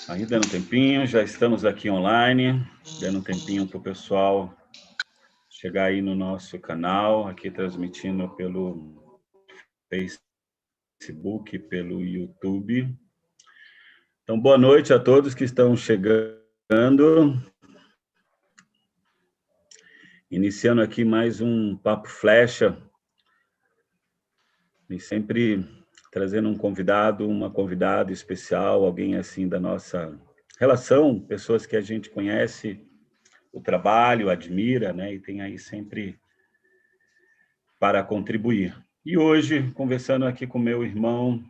Aí, dando um tempinho, já estamos aqui online, dando um tempinho para o pessoal chegar aí no nosso canal, aqui transmitindo pelo Facebook, pelo YouTube. Então, boa noite a todos que estão chegando. Iniciando aqui mais um Papo Flecha, e sempre trazendo um convidado, uma convidada especial, alguém assim da nossa relação, pessoas que a gente conhece o trabalho, admira, né? E tem aí sempre para contribuir. E hoje, conversando aqui com meu irmão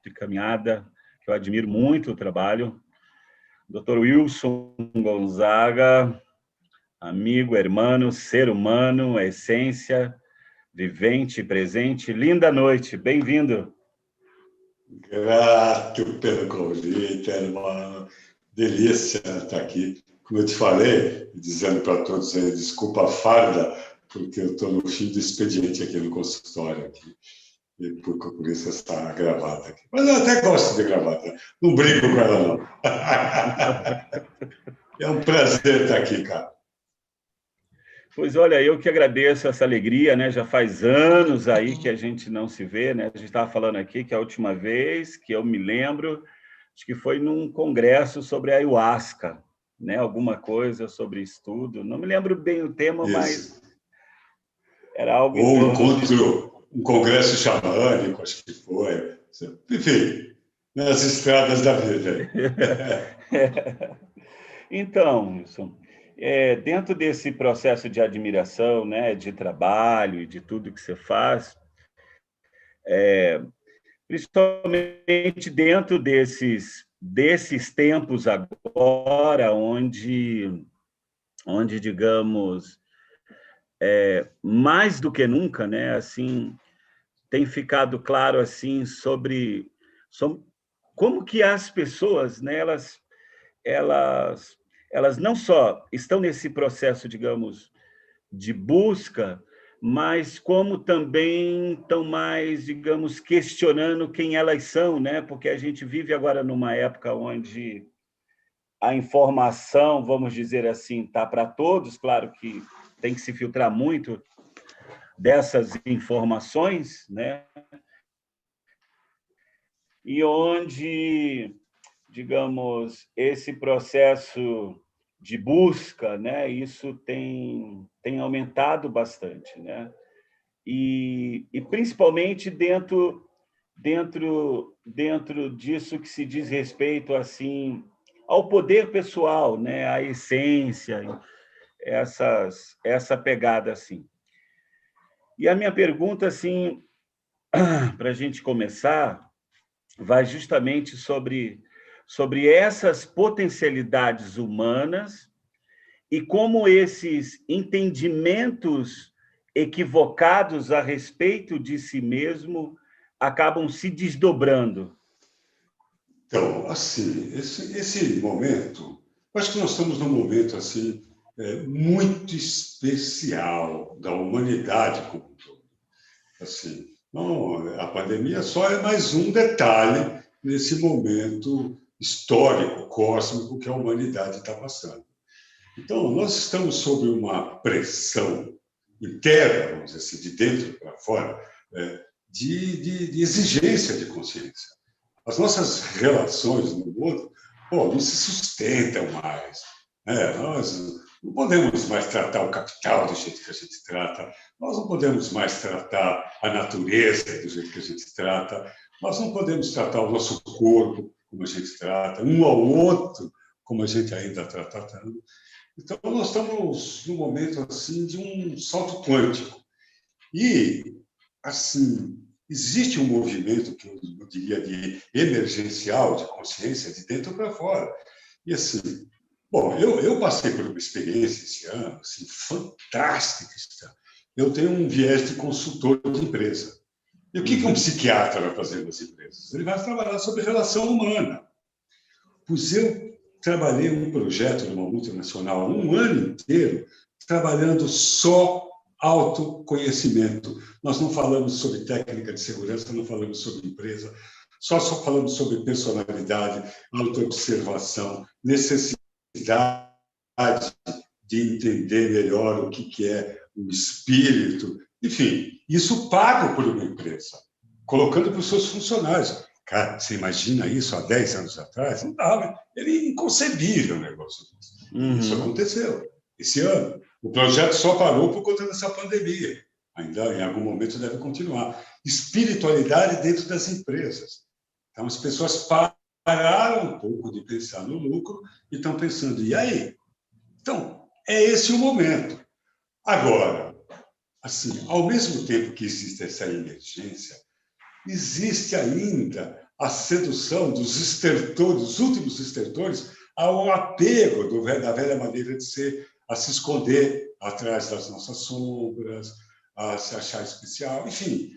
de caminhada, que eu admiro muito o trabalho, Dr. Wilson Gonzaga, amigo, irmão, ser humano, essência, vivente, presente. Linda noite, bem-vindo. Grato pelo convite, era uma delícia estar aqui. Como eu te falei, dizendo para todos aí, desculpa a farda, porque eu estou no fim do expediente aqui no consultório, aqui, e por isso essa gravata aqui. Mas eu até gosto de gravata, não brigo com ela, não. É um prazer estar aqui, cara. Pois olha, eu que agradeço essa alegria, né? Já faz anos aí que a gente não se vê, né? A gente estava falando aqui que a última vez que eu me lembro, acho que foi num congresso sobre ayahuasca, né? Alguma coisa sobre estudo. Não me lembro bem o tema, Isso. Mas era algo em Ou torno um congresso xamânico, acho que foi. Enfim, nas estradas da vida. Então, Wilson, dentro desse processo de admiração, né, de trabalho e de tudo que você faz, principalmente dentro desses tempos agora, onde digamos, mais do que nunca, né, assim, tem ficado claro assim sobre como que as pessoas, né, elas não só estão nesse processo, digamos, de busca, mas como também estão mais, digamos, questionando quem elas são, né? Porque a gente vive agora numa época onde a informação, vamos dizer assim, está para todos, claro que tem que se filtrar muito dessas informações, né? E onde, digamos, esse processo de busca, né, isso tem aumentado bastante, né? E principalmente dentro disso que se diz respeito assim ao poder pessoal, né, à essência, essa pegada assim. E a minha pergunta assim, para a gente começar, vai justamente sobre essas potencialidades humanas e como esses entendimentos equivocados a respeito de si mesmo acabam se desdobrando. Então, assim, esse momento, acho que nós estamos num momento assim muito especial da humanidade como um todo. Assim, não, a pandemia só é mais um detalhe nesse momento histórico, cósmico que a humanidade está passando. Então, nós estamos sob uma pressão interna, vamos dizer assim, de dentro para fora, de exigência de consciência. As nossas relações no mundo não se sustentam mais. Nós não podemos mais tratar o capital do jeito que a gente trata, nós não podemos mais tratar a natureza do jeito que a gente trata, nós não podemos tratar o nosso corpo como a gente trata, um ao outro como a gente ainda está tratando. Então, nós estamos num momento assim de um salto quântico. E, assim, existe um movimento que eu diria de emergencial, de consciência, de dentro para fora. E, assim, bom, eu passei por uma experiência esse ano, assim, fantástica. Eu tenho um viés de consultor de empresa. E o que um psiquiatra vai fazer nas empresas? Ele vai trabalhar sobre relação humana. Pois eu trabalhei um projeto numa multinacional um ano inteiro, trabalhando só autoconhecimento. Nós não falamos sobre técnica de segurança, não falamos sobre empresa, só falamos sobre personalidade, autoobservação, necessidade de entender melhor o que é o espírito. Enfim, isso pago por uma empresa, colocando para os seus funcionários. Cara, você imagina isso há 10 anos atrás? Não dava. Era inconcebível o negócio disso. E isso aconteceu esse ano. O projeto só parou por conta dessa pandemia. Ainda em algum momento deve continuar. Espiritualidade dentro das empresas. Então, as pessoas pararam um pouco de pensar no lucro e estão pensando, e aí? Então, é esse o momento. Agora, assim, ao mesmo tempo que existe essa emergência, existe ainda a sedução dos estertores, dos últimos estertores, ao apego da velha maneira de ser, a se esconder atrás das nossas sombras, a se achar especial. Enfim,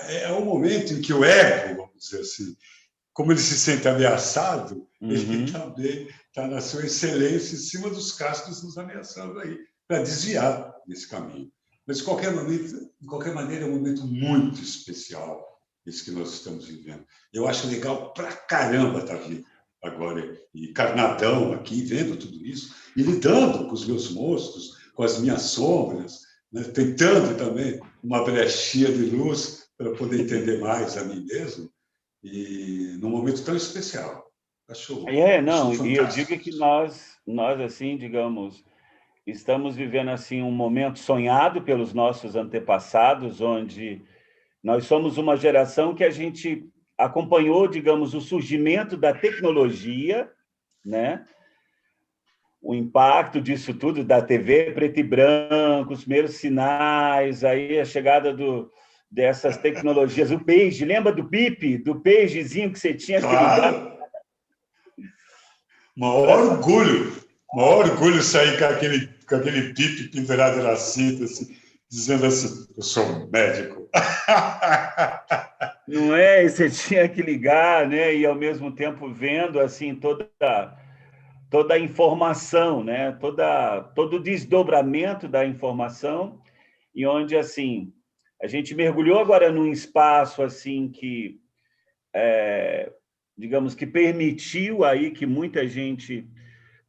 é um momento em que o ego, vamos dizer assim, como ele se sente ameaçado, ele também está na sua excelência em cima dos cascos nos ameaçando aí, para desviar desse caminho. Mas, de qualquer maneira, é um momento muito especial, esse que nós estamos vivendo. Eu acho legal pra caramba estar vivo agora, e carnadão aqui, vendo tudo isso, e lidando com os meus monstros, com as minhas sombras, né? Tentando também uma brechinha de luz para poder entender mais a mim mesmo, e num momento tão especial. Acho Não, fantástico. e eu digo que nós assim, digamos, estamos vivendo assim um momento sonhado pelos nossos antepassados, onde nós somos uma geração que a gente acompanhou, digamos, o surgimento da tecnologia, né? O impacto disso tudo, da TV preto e branco, os primeiros sinais, aí a chegada dessas tecnologias, o page, lembra do bip, do pagezinho que você tinha que ligar? Claro! Maior orgulho sair com aquele pipe pendurado na cinta, assim, dizendo assim, eu sou um médico. Não é? E você tinha que ligar, né? E ao mesmo tempo vendo assim toda a informação, né? Todo o desdobramento da informação, e onde assim a gente mergulhou agora num espaço assim que digamos que permitiu aí que muita gente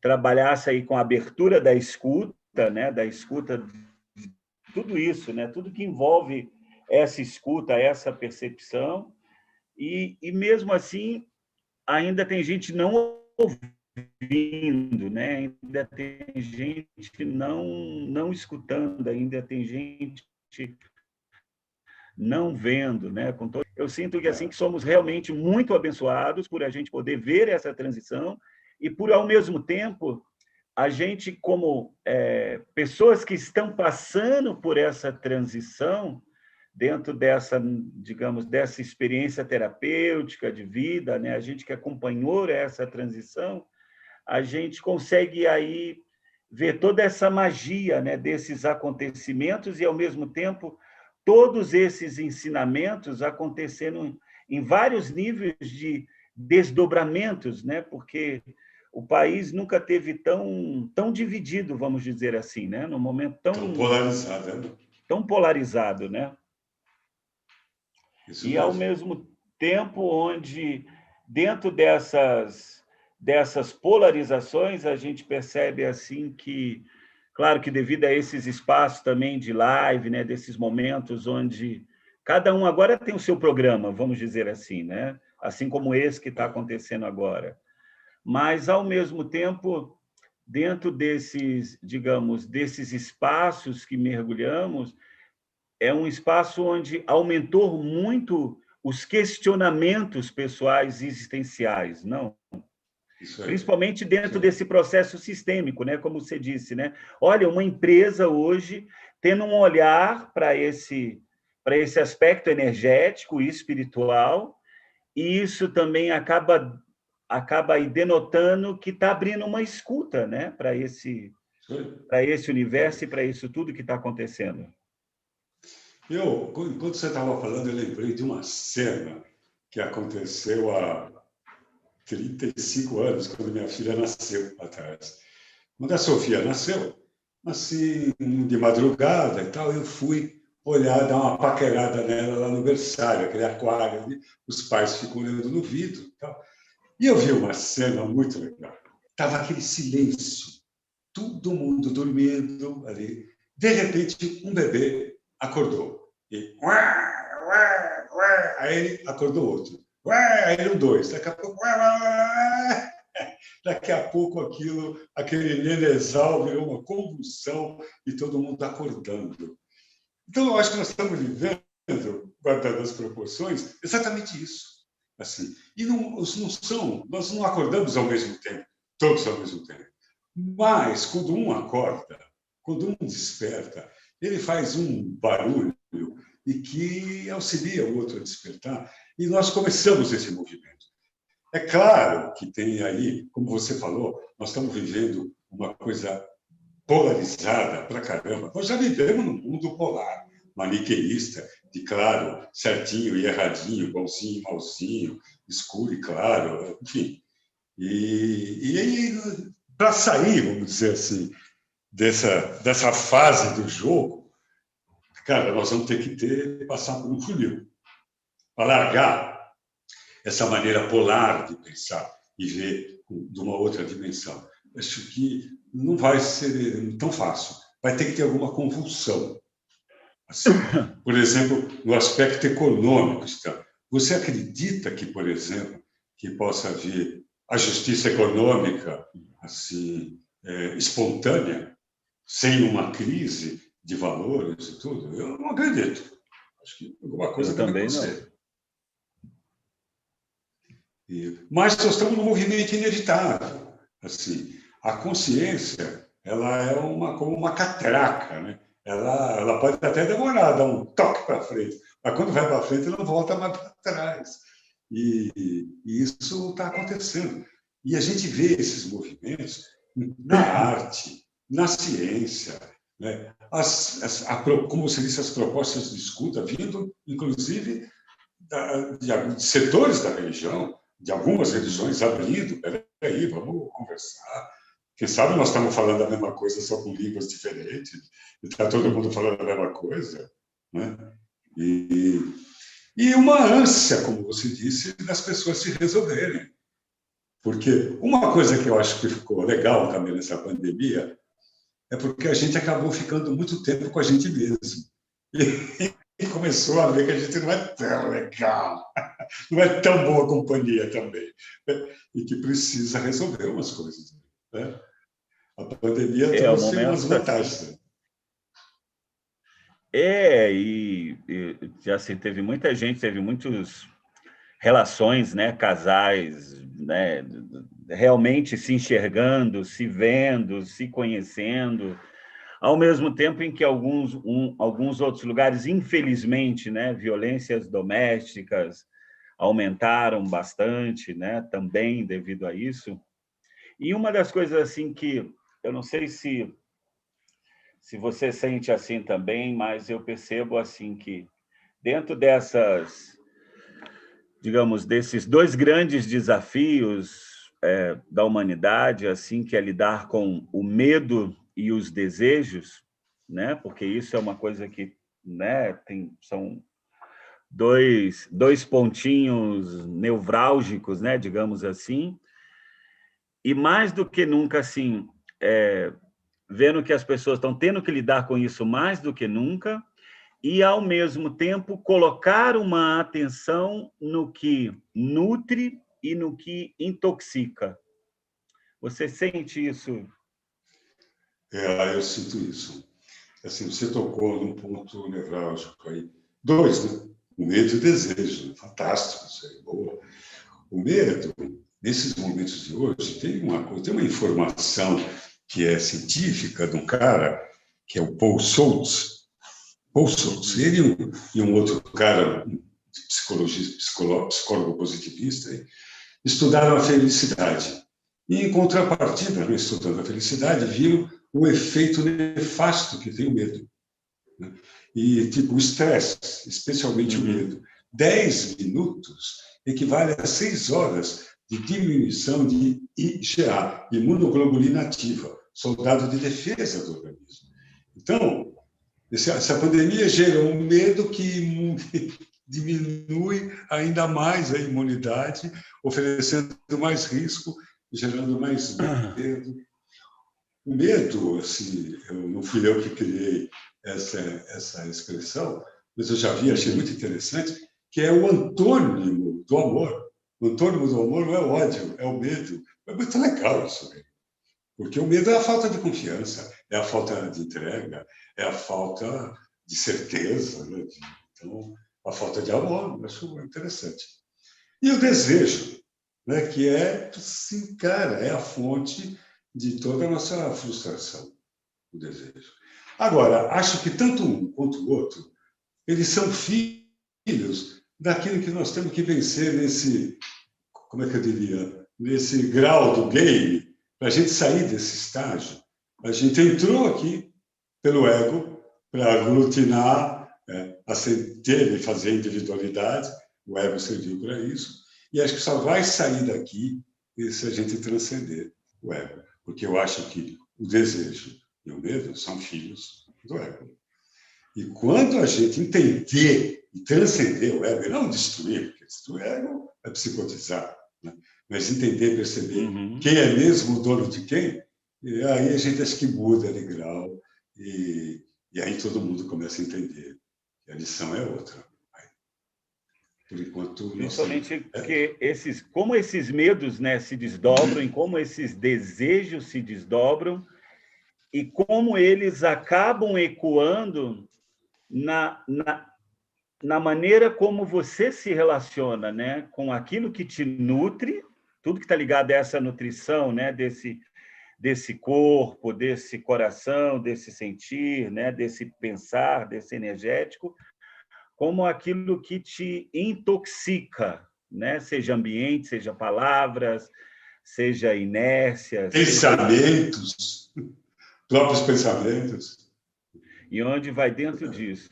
trabalhasse aí com a abertura da escuta, né? Da escuta de tudo isso, né? Tudo que envolve essa escuta, essa percepção, e mesmo assim ainda tem gente não ouvindo, né? Ainda tem gente não escutando, ainda tem gente não vendo, né? Eu sinto que assim que somos realmente muito abençoados por a gente poder ver essa transição e por ao mesmo tempo a gente como pessoas que estão passando por essa transição dentro dessa, digamos, dessa experiência terapêutica de vida, né? A gente que acompanhou essa transição, a gente consegue aí ver toda essa magia, né, desses acontecimentos e, ao mesmo tempo, todos esses ensinamentos acontecendo em vários níveis de desdobramentos, né? Porque o país nunca teve tão dividido, vamos dizer assim, né? Num momento Tão polarizado, né? tão polarizado, né? Isso E, mesmo. ao mesmo tempo, onde, dentro dessas polarizações, a gente percebe assim que, claro que devido a esses espaços também de live, né, desses momentos onde cada um agora tem o seu programa, vamos dizer assim, né? Assim como esse que está acontecendo agora. Mas, ao mesmo tempo, dentro desses, digamos, desses espaços que mergulhamos, é um espaço onde aumentou muito os questionamentos pessoais e existenciais, não? Principalmente dentro desse processo sistêmico, né? Como você disse, né? Olha, uma empresa hoje tendo um olhar para esse aspecto energético e espiritual, e isso também acaba aí denotando que está abrindo uma escuta, né? Para esse universo e para isso tudo que está acontecendo. Enquanto você estava falando, eu lembrei de uma cena que aconteceu há 35 anos, quando minha filha nasceu atrás. Quando a Sofia nasceu, assim, de madrugada e tal, eu fui olhar, dar uma paquerada nela lá no berçário, aquele aquário ali, os pais ficam olhando no vidro e tal. E eu vi uma cena muito legal. Estava aquele silêncio, todo mundo dormindo ali. De repente, um bebê acordou. E, ué, ué, ué. Aí ele acordou outro. Ué, aí ele dois. Daqui a pouco, ué, ué, ué. Daqui a pouco aquele nenezal virou uma convulsão e todo mundo acordando. Então, eu acho que nós estamos vivendo, guardando as proporções, exatamente isso. Assim. E nós não acordamos ao mesmo tempo, todos ao mesmo tempo. Mas, quando um acorda, quando um desperta, ele faz um barulho e que auxilia o outro a despertar. E nós começamos esse movimento. É claro que tem aí, como você falou, nós estamos vivendo uma coisa polarizada pra caramba. Nós já vivemos num mundo polar, maniqueísta, de claro, certinho e erradinho, bonzinho e malzinho, escuro e claro, enfim. E aí, para sair, vamos dizer assim, dessa fase do jogo, cara, nós vamos ter que passar por um funil para largar essa maneira polar de pensar e ver de uma outra dimensão. Acho que não vai ser tão fácil. Vai ter que ter alguma convulsão. Assim, por exemplo, no aspecto econômico. Então, você acredita que, por exemplo, que possa haver a justiça econômica assim espontânea, sem uma crise de valores e tudo? Eu não acredito. Acho que alguma coisa deve acontecer. Mas nós estamos num movimento inevitável. Assim, a consciência ela é como uma catraca, né? Ela pode até demorar, dar um toque para frente, mas quando vai para frente, não volta mais para trás. E isso está acontecendo. E a gente vê esses movimentos na arte, na ciência, né? Como você disse, as propostas de escuta vindo, inclusive, de setores da religião, de algumas religiões abrindo, peraí, vamos conversar. Quem sabe nós estamos falando a mesma coisa, só com línguas diferentes, e está todo mundo falando a mesma coisa. Né? E uma ânsia, como você disse, das pessoas se resolverem. Porque uma coisa que eu acho que ficou legal também nessa pandemia é porque a gente acabou ficando muito tempo com a gente mesmo. E começou a ver que a gente não é tão legal, não é tão boa companhia também, e que precisa resolver umas coisas. Né? A pandemia trouxe umas vantagens. E assim, teve muita gente, teve muitas relações, né, casais, né, realmente se enxergando, se vendo, se conhecendo, ao mesmo tempo em que alguns outros lugares, infelizmente, né, violências domésticas aumentaram bastante, né, também devido a isso. E uma das coisas assim que eu não sei se você sente assim também, mas eu percebo assim que dentro digamos, desses dois grandes desafios da humanidade, assim, que é lidar com o medo e os desejos, né? Porque isso é uma coisa que, né, são dois pontinhos nevrálgicos, né, digamos assim, e mais do que nunca, assim, vendo que as pessoas estão tendo que lidar com isso mais do que nunca, e, ao mesmo tempo, colocar uma atenção no que nutre e no que intoxica. Você sente isso? Eu sinto isso. Assim, você tocou num ponto nevrálgico aí. Dois, né? O medo e o desejo. Fantástico, isso aí, boa. O medo, nesses momentos de hoje, tem uma informação que é científica de um cara, que é o Paul Schultz. Ele e um outro cara, psicólogo positivista, estudaram a felicidade. E, em contrapartida, estudando a felicidade, viram o efeito nefasto que tem o medo. Né? E, tipo, o estresse, especialmente o medo. 10 minutos equivale a 6 horas de diminuição de IgA, imunoglobulina ativa, soldado de defesa do organismo. Então, Essa pandemia gerou um medo que diminui ainda mais a imunidade, oferecendo mais risco, gerando mais medo. O medo, assim, não fui eu que criei essa expressão, mas eu já vi, achei muito interessante, que é o antônimo do amor. O antônimo do amor não é o ódio, é o medo. É muito legal isso, né? Porque o medo é a falta de confiança, é a falta de entrega, é a falta de certeza, né? Então, a falta de amor, eu acho interessante. E o desejo, né? Que é, sim, cara, é a fonte de toda a nossa frustração, o desejo. Agora, acho que tanto um quanto o outro, eles são filhos daquilo que nós temos que vencer nesse, como é que eu diria, nesse grau do game, para a gente sair desse estágio. A gente entrou aqui pelo ego para aglutinar, ter e fazer individualidade, o ego serviu para isso, e acho que só vai sair daqui se a gente transcender o ego, porque eu acho que o desejo e o medo são filhos do ego. E quando a gente entender e transcender o ego, e não destruir, porque destruir o ego é psicotizar, né? Mas entender, perceber quem é mesmo o dono de quem, e aí a gente acha que muda de grau, e aí todo mundo começa a entender que a lição é outra. Por enquanto, principalmente porque como esses medos, né, se desdobram, e como esses desejos se desdobram, e como eles acabam ecoando na maneira como você se relaciona, né, com aquilo que te nutre, tudo que está ligado a essa nutrição, né, desse corpo, desse coração, desse sentir, né, desse pensar, desse energético, como aquilo que te intoxica, né, seja ambiente, seja palavras, seja inércia, pensamentos, próprios pensamentos. E onde vai dentro disso.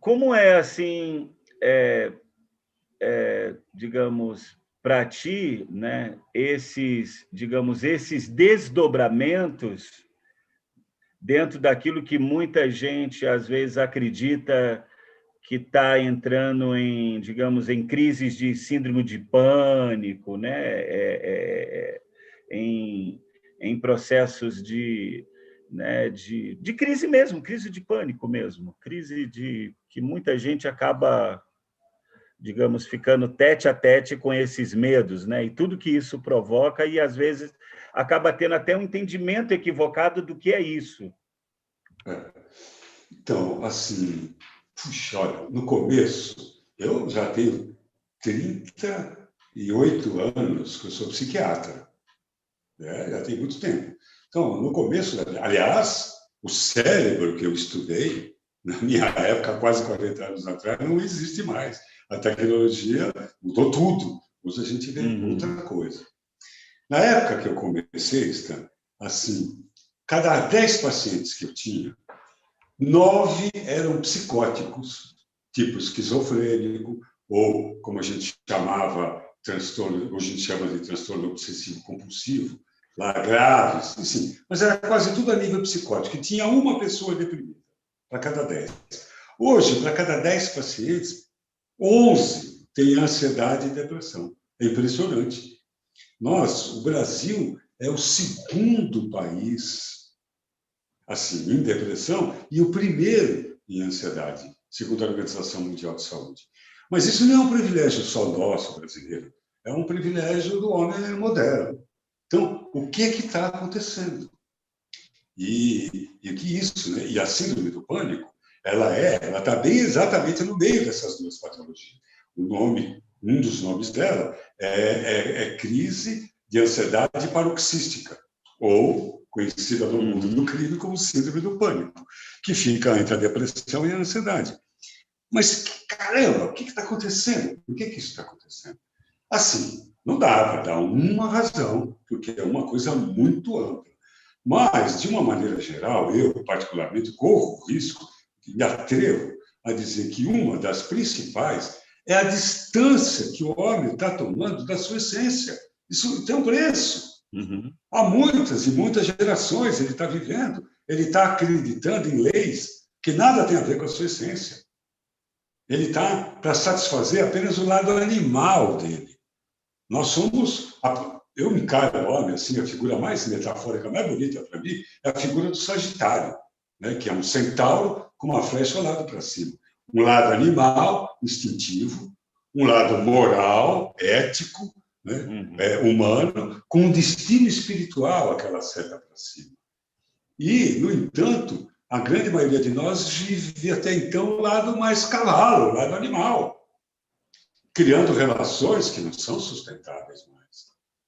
Como é assim, digamos, para ti, né, esses desdobramentos dentro daquilo que muita gente às vezes acredita que está entrando em, digamos, em crises de síndrome de pânico, né, em processos né, de crise mesmo, crise de pânico mesmo, crise de que muita gente acaba, digamos, ficando tete a tete com esses medos, né? E tudo que isso provoca, e às vezes acaba tendo até um entendimento equivocado do que é isso. Então, assim, puxa, olha, no começo, eu já tenho 38 anos que eu sou psiquiatra, né? Já tem muito tempo. Então, no começo, aliás, o cérebro que eu estudei, na minha época, quase 40 anos atrás, não existe mais. A tecnologia mudou tudo. Hoje a gente vê outra coisa. Na época que eu comecei, Stan, assim, cada 10 pacientes que eu tinha, 9 eram psicóticos, tipo esquizofrênico, ou, como a gente chamava, transtorno, hoje a gente chama de transtorno obsessivo-compulsivo, lá graves, assim, mas era quase tudo a nível psicótico, e tinha uma pessoa deprimida para cada 10. Hoje, para cada 10 pacientes, 11 têm ansiedade e depressão. É impressionante. O Brasil é o segundo país assim, em depressão e o primeiro em ansiedade, segundo a Organização Mundial de Saúde. Mas isso não é um privilégio só nosso, brasileiro. É um privilégio do homem moderno. Então, o que está acontecendo? E que isso, né? E a síndrome do pânico, ela está bem exatamente no meio dessas duas patologias. Um dos nomes dela é crise de ansiedade paroxística, ou conhecida no mundo do crime como síndrome do pânico, que fica entre a depressão e a ansiedade. Mas, caramba, o que está acontecendo? Por que isso está acontecendo? Assim, não dá para dar uma razão, porque é uma coisa muito ampla. Mas, de uma maneira geral, eu, particularmente, corro o risco, e me atrevo a dizer que uma das principais é a distância que o homem está tomando da sua essência. Isso tem um preço. Há muitas e muitas gerações ele está vivendo ele está acreditando em leis que nada tem a ver com a sua essência. Ele está para satisfazer apenas o lado animal dele. Nós somos... Eu encaro o homem, assim, a figura mais metafórica, mais bonita para mim, é a figura do Sagitário, né? Que é um centauro com uma flecha ao lado para cima. Um lado animal, instintivo, um lado moral, ético, né? Humano, com um destino espiritual, aquela seta para cima. E, no entanto, a grande maioria de nós vive até então o lado mais cavalo, o lado animal, criando relações que não são sustentáveis mais.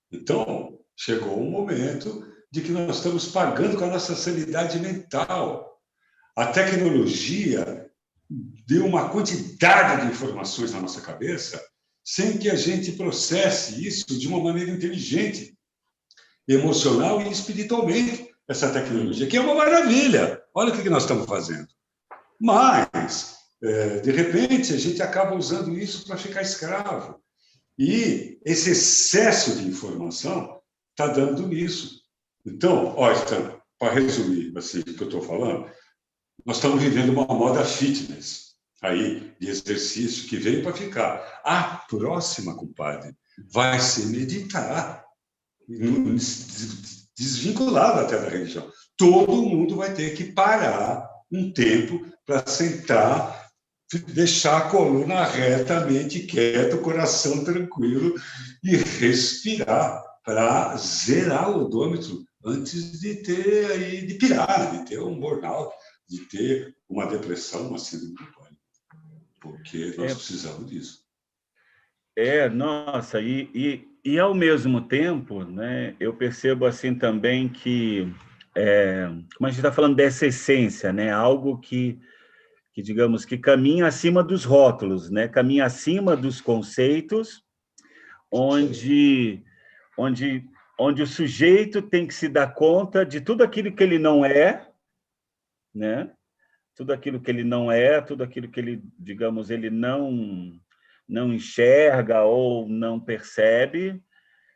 Então, chegou um momento de que nós estamos pagando com a nossa sanidade mental. A tecnologia deu uma quantidade de informações na nossa cabeça sem que a gente processe isso de uma maneira inteligente, emocional e espiritualmente, essa tecnologia, que é uma maravilha. Olha o que nós estamos fazendo. Mas, de repente, a gente acaba usando isso para ficar escravo. E esse excesso de informação está dando nisso. Então, olha, para resumir assim, o que eu estou falando, nós estamos vivendo uma moda fitness aí, de exercício, que veio para ficar. A próxima, compadre, vai ser meditar, desvinculado até da religião. Todo mundo vai ter que parar um tempo para sentar, deixar a coluna reta, a mente quieta, o coração tranquilo e respirar para zerar o odômetro antes de de pirar, de ter um burnout, de ter uma depressão, uma síndrome do pânico, porque nós precisamos disso. Nossa, e ao mesmo tempo, né, eu percebo assim também que, como a gente está falando dessa essência, né, algo que digamos que caminha acima dos rótulos, né, caminha acima dos conceitos, onde o sujeito tem que se dar conta de tudo aquilo que ele não é, né? Tudo aquilo que ele não é, tudo aquilo que ele, digamos, ele não enxerga ou não percebe,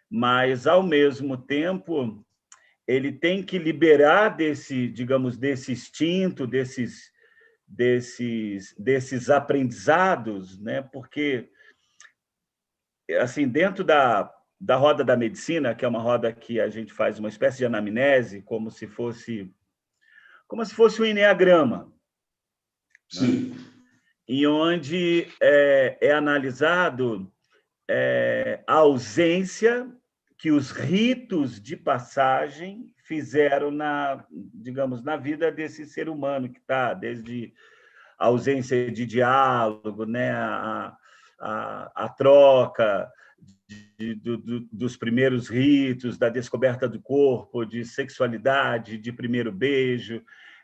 mas, ao mesmo tempo, ele tem que liberar digamos, desse instinto, desses aprendizados, né? Porque, assim, dentro da roda da medicina, que é uma roda que a gente faz uma espécie de anamnese, como se fosse um eneagrama, sim, né? Em onde é analisado a ausência que os ritos de passagem fizeram digamos, na vida desse ser humano que está, desde a ausência de diálogo, né, a troca dos primeiros ritos, da descoberta do corpo, de sexualidade, de primeiro beijo,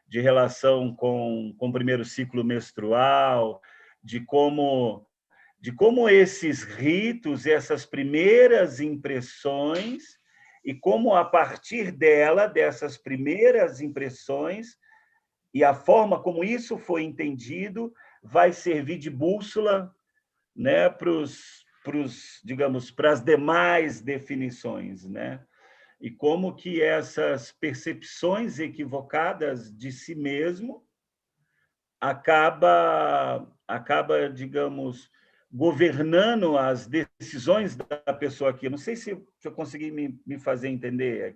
de relação com o primeiro ciclo menstrual, de como esses ritos, essas primeiras impressões, e como, a partir dessas primeiras impressões, e a forma como isso foi entendido, vai servir de bússola, né, digamos, para as demais definições, né? E como que essas percepções equivocadas de si mesmo acaba, digamos, governando as decisões da pessoa aqui. Não sei se eu consegui me fazer entender.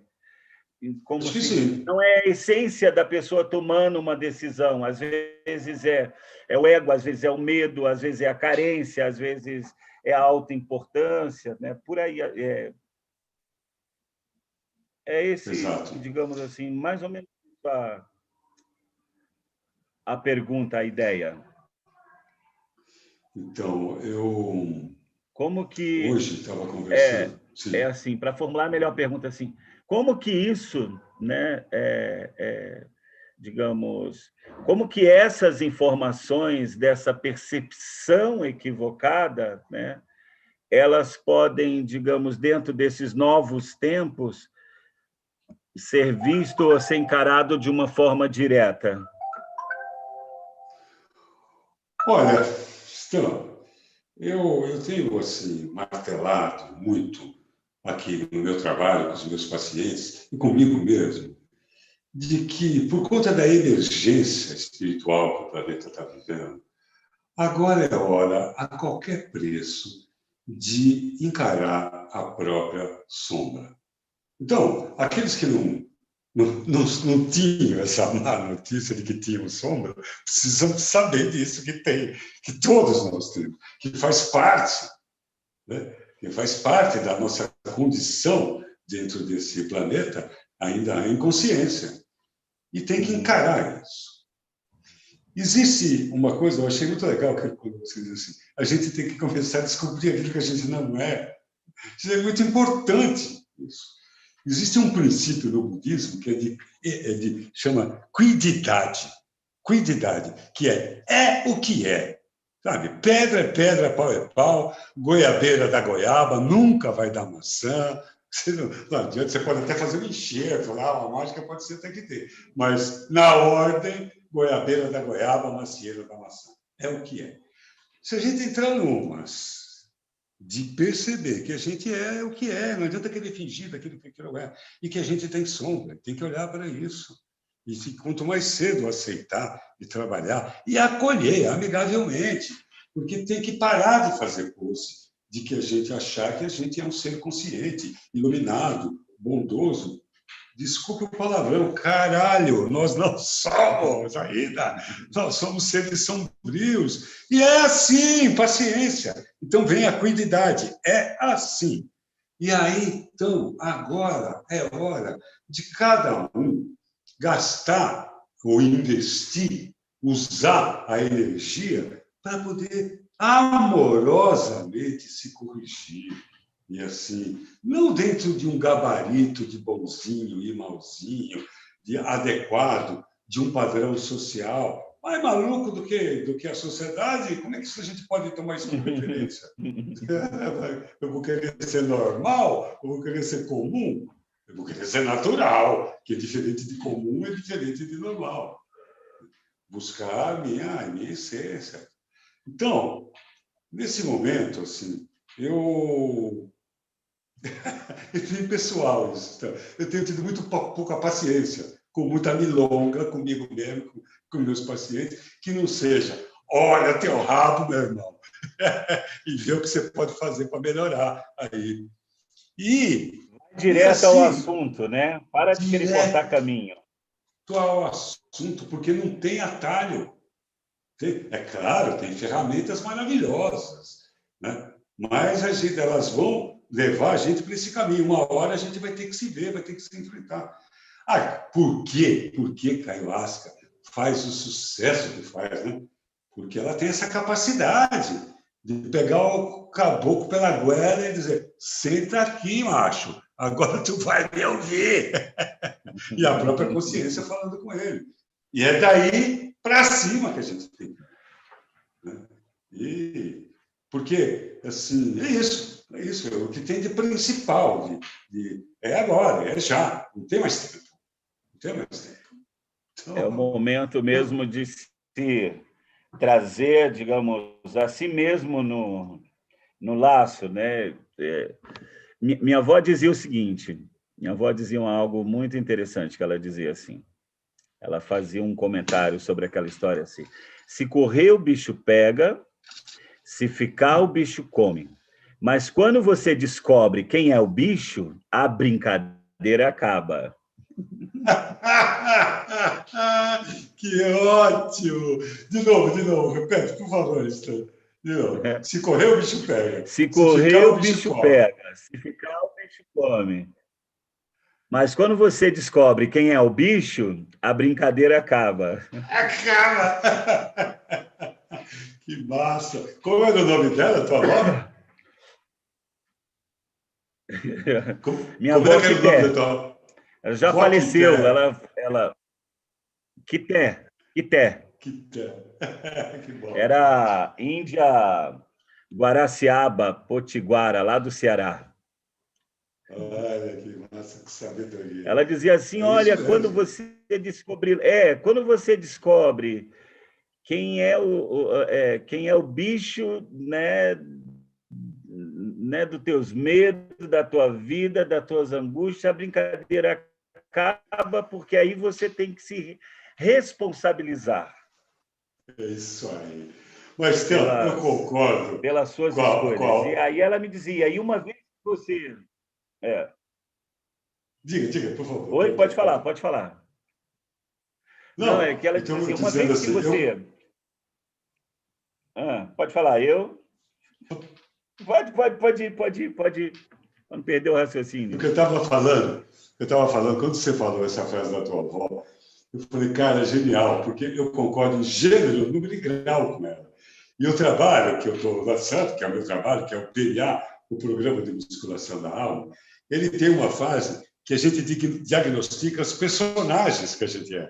Como acho que se sim. não é a essência da pessoa tomando uma decisão. Às vezes é o ego, às vezes é o medo, às vezes é a carência, às vezes é a autoimportância, né? Por aí esse, Exato. digamos assim, mais ou menos a pergunta, a ideia. Então, eu Como que hoje estava conversando. Sim. assim, para formular a melhor pergunta, assim, como que isso, né, digamos, como que essas informações dessa percepção equivocada, né, elas podem, digamos, dentro desses novos tempos, ser visto ou ser encarado de uma forma direta? Olha, Stan, eu tenho assim, martelado muito aqui no meu trabalho, com os meus pacientes e comigo mesmo, de que, por conta da emergência espiritual que o planeta está vivendo, agora é hora, a qualquer preço, de encarar a própria sombra. Então, aqueles que não tinham essa má notícia de que tinham sombra, precisam saber disso que tem, que todos nós temos, que faz parte, né? Que faz parte da nossa condição dentro desse planeta, ainda em consciência. E tem que encarar isso. Existe uma coisa, eu achei muito legal que quando você diz assim, a gente tem que começar a descobrir aquilo que a gente não é. Isso é muito importante. Isso. Existe um princípio no budismo que chama quididade. Quididade, que é o que é. Sabe? Pedra é pedra, pau é pau, goiabeira da goiaba, nunca vai dar maçã. Não adianta, você pode até fazer um enxerto lá, uma mágica pode ser até que ter. Mas, na ordem, goiabeira da goiaba, macieira da maçã. É o que é. Se a gente entrar numas de perceber que a gente é o que é, não adianta querer fingir daquilo que não é, e que a gente tem sombra, tem que olhar para isso. E quanto mais cedo aceitar e trabalhar e acolher amigavelmente, porque tem que parar de fazer pose de que a gente achar que a gente é um ser consciente, iluminado, bondoso. Desculpe o palavrão, caralho, nós não somos ainda, nós somos seres sombrios. E é assim, paciência. Então vem a cuididade, é assim. E aí, então, agora é hora de cada um gastar ou investir, usar a energia para poder amorosamente se corrigir. E assim, não dentro de um gabarito de bonzinho e malzinho, de adequado, de um padrão social. Mais maluco do que a sociedade, como é que a gente pode tomar isso como referência? Eu vou querer ser normal? Eu vou querer ser comum? Eu vou querer ser natural, que é diferente de comum, é diferente de normal. Buscar a minha essência. Então, nesse momento, assim, eu pessoal isso. Então, eu tenho tido muito pouca paciência, com muita milonga comigo mesmo, com meus pacientes, que não seja, olha teu rabo, meu irmão, e vê o que você pode fazer para melhorar aí. Direto assim, ao assunto, né? Para de querer cortar caminho. Ao assunto, porque não tem atalho. É claro, tem ferramentas maravilhosas, né? Mas elas vão levar a gente para esse caminho. Uma hora a gente vai ter que se ver, vai ter que se enfrentar. Por quê? Por que Ayahuasca faz o sucesso que faz, né? Porque ela tem essa capacidade de pegar o caboclo pela goela e dizer: senta aqui, macho, agora tu vai me ouvir. E a própria consciência falando com ele. E é daí para cima que a gente tem que ir. Né? Porque, assim, é isso. É o que tem de principal. É agora, é já. Não tem mais tempo. Não tem mais tempo. Então, é o momento mesmo de se trazer, digamos, a si mesmo no laço, né? Minha avó dizia o seguinte, minha avó dizia algo muito interessante, que ela dizia assim, ela fazia um comentário sobre aquela história assim, se correr o bicho pega, se ficar o bicho come, mas quando você descobre quem é o bicho, a brincadeira acaba. Que ótimo! De novo, repete, por favor, Esther. Se correr, o bicho pega. Se correr, o bicho pega. Se ficar, o bicho come. Mas quando você descobre quem é o bicho, a brincadeira acaba. Acaba! Que massa! Como era o nome dela, tua avó? Minha avó Quité. Ela já faleceu. Ela... Quité. Era Índia Guaraciaba, Potiguara, lá do Ceará. Olha que massa, que sabedoria. Ela dizia assim, olha, quando você descobre quem é o bicho, né, dos teus medos, da tua vida, das tuas angústias, a brincadeira acaba porque aí você tem que se responsabilizar É isso aí. Mas, Theo, eu concordo pelas suas com a, com escolhas. E a... aí ela me dizia, e uma vez que você... É. Diga, por favor. Oi, pode falar, pode falar. Não, é Não, que ela eu estou dizia, uma dizendo vez que assim, você... pode falar, eu... Pode, não perder o raciocínio. o que eu estava falando, quando você falou essa frase da tua avó, eu falei, cara, é genial, porque eu concordo em gênero, número e grau com ela. E o trabalho que eu estou lançando, que é o meu trabalho, que é o PNA, o Programa de Musculação da Alma, ele tem uma fase que a gente diagnostica os personagens que a gente é.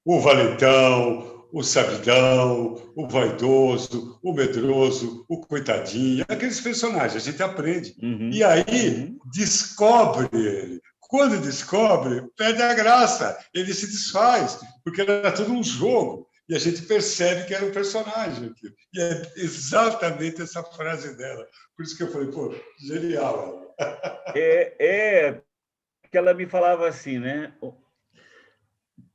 O valentão, o sabidão, o vaidoso, o medroso, o coitadinho, aqueles personagens, a gente aprende. E aí descobre ele. Quando descobre, perde a graça, ele se desfaz, porque era tudo um jogo. E a gente percebe que era um personagem aqui. E é exatamente essa frase dela. Por isso que eu falei, pô, genial. Que ela me falava assim, né?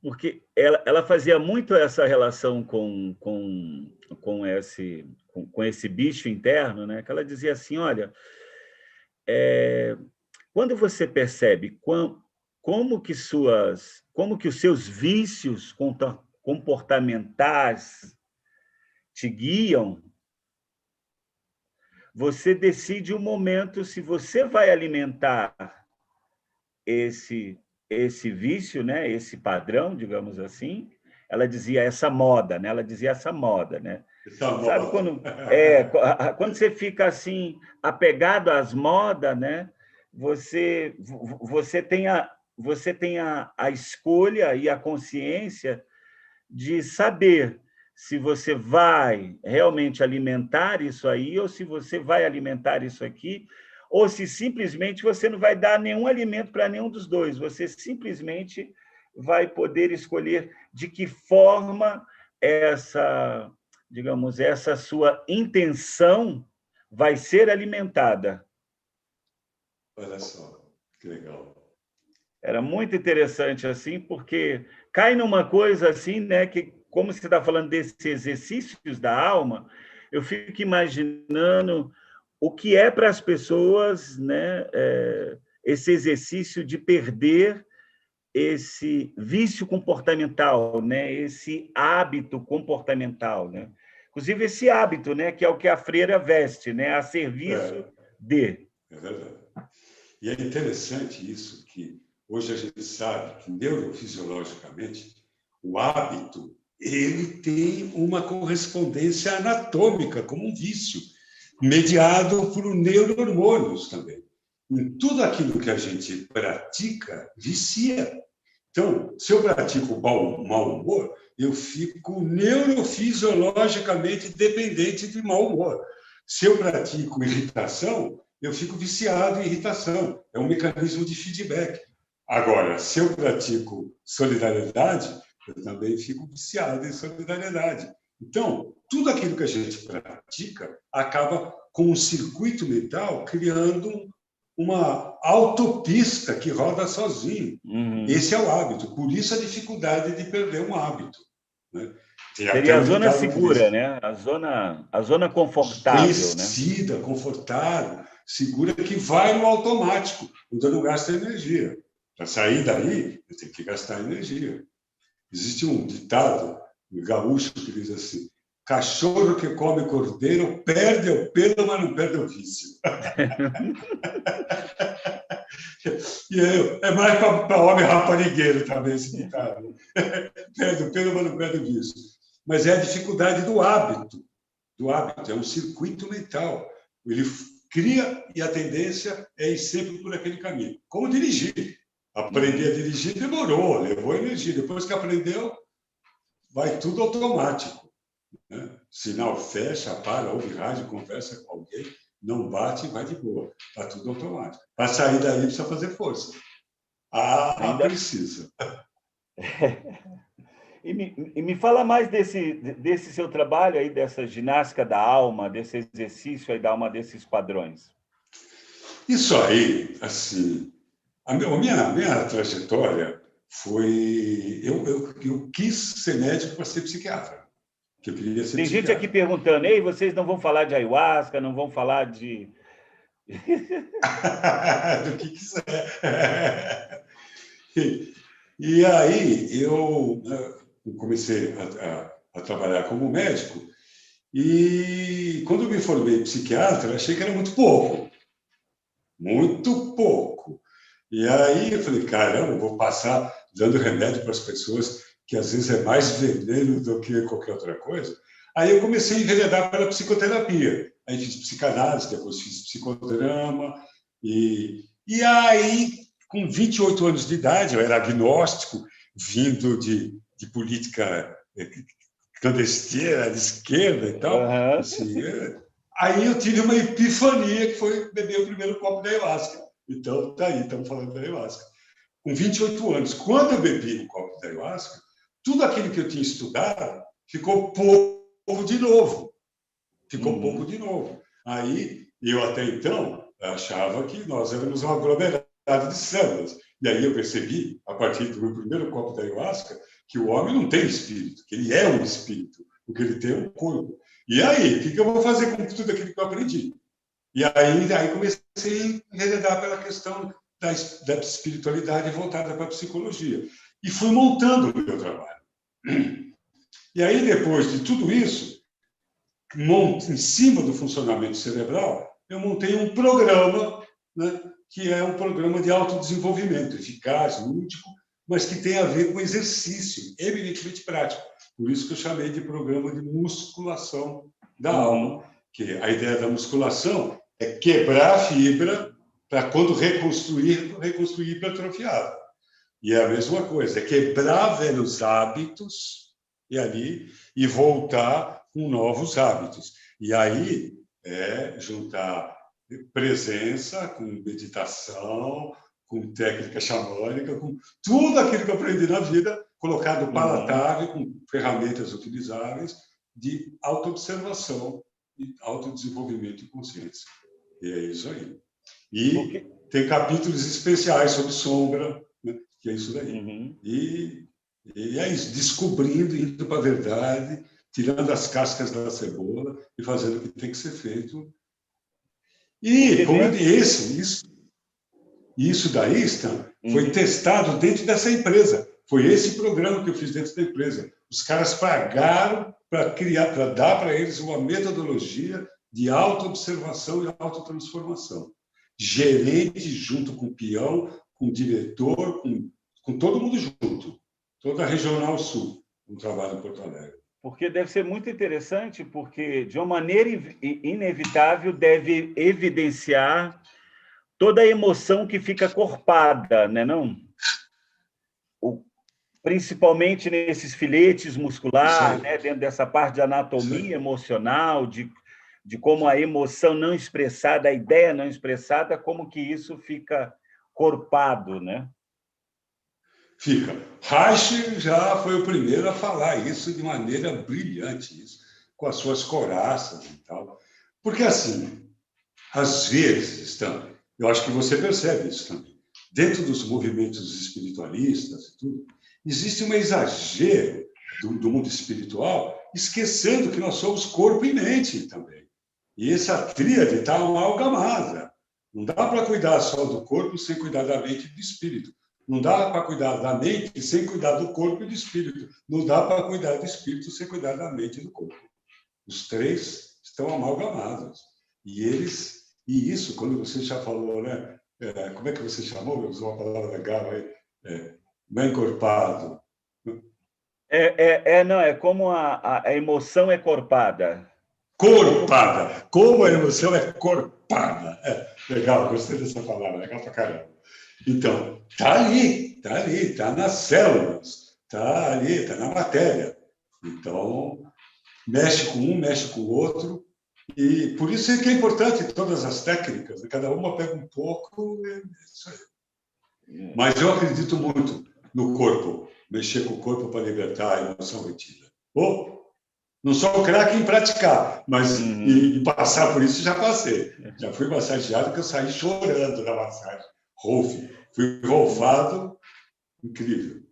Porque ela fazia muito essa relação com esse bicho interno, né? Que ela dizia assim, olha, quando você percebe como que os seus vícios comportamentais te guiam, você decide o momento se você vai alimentar esse vício, né? Esse padrão, digamos assim. Ela dizia essa moda, né? Ela dizia essa moda, né? Sabe quando você fica assim apegado às modas, né? Você tem a escolha e a consciência de saber se você vai realmente alimentar isso aí ou se você vai alimentar isso aqui, ou se simplesmente você não vai dar nenhum alimento para nenhum dos dois, você simplesmente vai poder escolher de que forma essa sua intenção vai ser alimentada. Olha só, que legal. Era muito interessante assim, porque cai numa coisa assim, né, que como você está falando desses exercícios da alma, eu fico imaginando o que é para as pessoas, né, esse exercício de perder esse vício comportamental, né, esse hábito comportamental, né? Inclusive esse hábito, né, que é o que a freira veste, né, a serviço de. É verdade. E é interessante isso que hoje a gente sabe que neurofisiologicamente o hábito ele tem uma correspondência anatômica como um vício, mediado por neurohormônios também. Em tudo aquilo que a gente pratica, vicia. Então, se eu pratico mau humor, eu fico neurofisiologicamente dependente de mau humor. Se eu pratico irritação, eu fico viciado em irritação. É um mecanismo de feedback. Agora, se eu pratico solidariedade, eu também fico viciado em solidariedade. Então, tudo aquilo que a gente pratica acaba com um circuito mental criando uma autopista que roda sozinho. Esse é o hábito. Por isso a dificuldade de perder um hábito. Né? Seria a zona segura, né? A zona confortável, conhecida, né? Confortável, segura, que vai no automático, onde eu não gasto energia. Para sair daí, eu tenho que gastar energia. Existe um ditado gaúcho que diz assim: cachorro que come cordeiro perde o pelo, mas não perde o vício. E é mais para homem raparigueiro também esse ditado. Perde o pelo, mas não perde o vício. Mas é a dificuldade do hábito. É um circuito mental. Ele cria e a tendência é ir sempre por aquele caminho. Como dirigir. Aprender a dirigir demorou, levou energia. Depois que aprendeu, vai tudo automático. Né? Sinal fecha, para, ouve rádio, conversa com alguém, não bate e vai de boa. Está tudo automático. Para sair daí precisa fazer força. Precisa. E me fala mais desse seu trabalho aí, dessa ginástica da alma, desse exercício aí da alma, desses padrões. Isso aí, assim, a minha trajetória, eu quis ser médico para ser psiquiatra, que eu queria ser Tem gente aqui psiquiatra. perguntando, ei, vocês não vão falar de ayahuasca, não vão falar de... Do que quiser. E aí eu comecei a trabalhar como médico e quando eu me formei psiquiatra, eu achei que era muito pouco. Muito pouco. E aí eu falei, caramba, eu vou passar dando remédio para as pessoas que às vezes é mais veneno do que qualquer outra coisa. Aí eu comecei a enveredar pela psicoterapia. Aí fiz psicanálise, depois fiz psicodrama. E aí, com 28 anos de idade, eu era agnóstico, vindo de política clandestina, de esquerda e tal. Uhum. Assim, aí eu tive uma epifania, que foi beber o primeiro copo da ayahuasca. Então, tá aí, estamos falando da ayahuasca. Com 28 anos, quando eu bebi o copo da ayahuasca, tudo aquilo que eu tinha estudado ficou pouco de novo. Ficou pouco de novo. Aí, eu até então achava que nós éramos um aglomerado de células. E aí eu percebi, a partir do meu primeiro copo da ayahuasca, que o homem não tem espírito, que ele é um espírito, o que ele tem é um corpo. E aí, o que eu vou fazer com tudo aquilo que eu aprendi? E aí comecei a enveredar pela questão da espiritualidade voltada para a psicologia. E fui montando o meu trabalho. E aí, depois de tudo isso, em cima do funcionamento cerebral, eu montei um programa, né, que é um programa de autodesenvolvimento, eficaz, lúdico, mas que tem a ver com exercício, eminentemente prático. Por isso que eu chamei de programa de musculação da alma, que a ideia da musculação é quebrar a fibra para, quando reconstruir hipertrofiada. E é a mesma coisa, é quebrar velhos hábitos e voltar com novos hábitos. E aí é juntar presença com meditação, com técnica xamânica, com tudo aquilo que eu aprendi na vida, colocado palatável, com ferramentas utilizáveis de autoobservação, de autodesenvolvimento e consciência. E é isso aí. E tem capítulos especiais sobre sombra, né, que é isso daí. E é isso, descobrindo, indo para a verdade, tirando as cascas da cebola e fazendo o que tem que ser feito. E como eu disse, isso daí, Stan, foi testado dentro dessa empresa. Foi esse programa que eu fiz dentro da empresa. Os caras pagaram para criar, para dar para eles uma metodologia de autoobservação e autotransformação. Gerente junto com o peão, com o diretor, com todo mundo junto. Toda a Regional Sul, um trabalho em Porto Alegre. Porque deve ser muito interessante, porque, de uma maneira inevitável, deve evidenciar toda a emoção que fica corpada, né, não? Principalmente nesses filetes musculares, né, dentro dessa parte de anatomia emocional, de como a emoção não expressada, a ideia não expressada, como que isso fica corpado, né? Fica. Reich já foi o primeiro a falar isso de maneira brilhante, isso, com as suas coraças e tal. Porque, assim, às vezes, também, eu acho que você percebe isso também, dentro dos movimentos espiritualistas e tudo, existe um exagero do mundo espiritual, esquecendo que nós somos corpo e mente também. E essa tríade está amalgamada. Não dá para cuidar só do corpo sem cuidar da mente e do espírito. Não dá para cuidar da mente sem cuidar do corpo e do espírito. Não dá para cuidar do espírito sem cuidar da mente e do corpo. Os três estão amalgamados. E isso, quando você já falou, né? Como é que você chamou? Usou uma palavra legal aí. Bem encorpado. Não, é como a emoção é corpada. Corpada. Como a emoção é corpada. Legal, gostei dessa palavra, legal pra caramba. Então, está nas células, está ali, está na matéria. Então, mexe com um, mexe com o outro. E por isso é que é importante todas as técnicas, cada uma pega um pouco, é isso aí. Mas eu acredito muito no corpo, mexer com o corpo para libertar a emoção retida. Não sou craque em praticar, mas em passar por isso já passei. Já fui massageado que eu saí chorando da massagem. Fui rolfado, Incrível.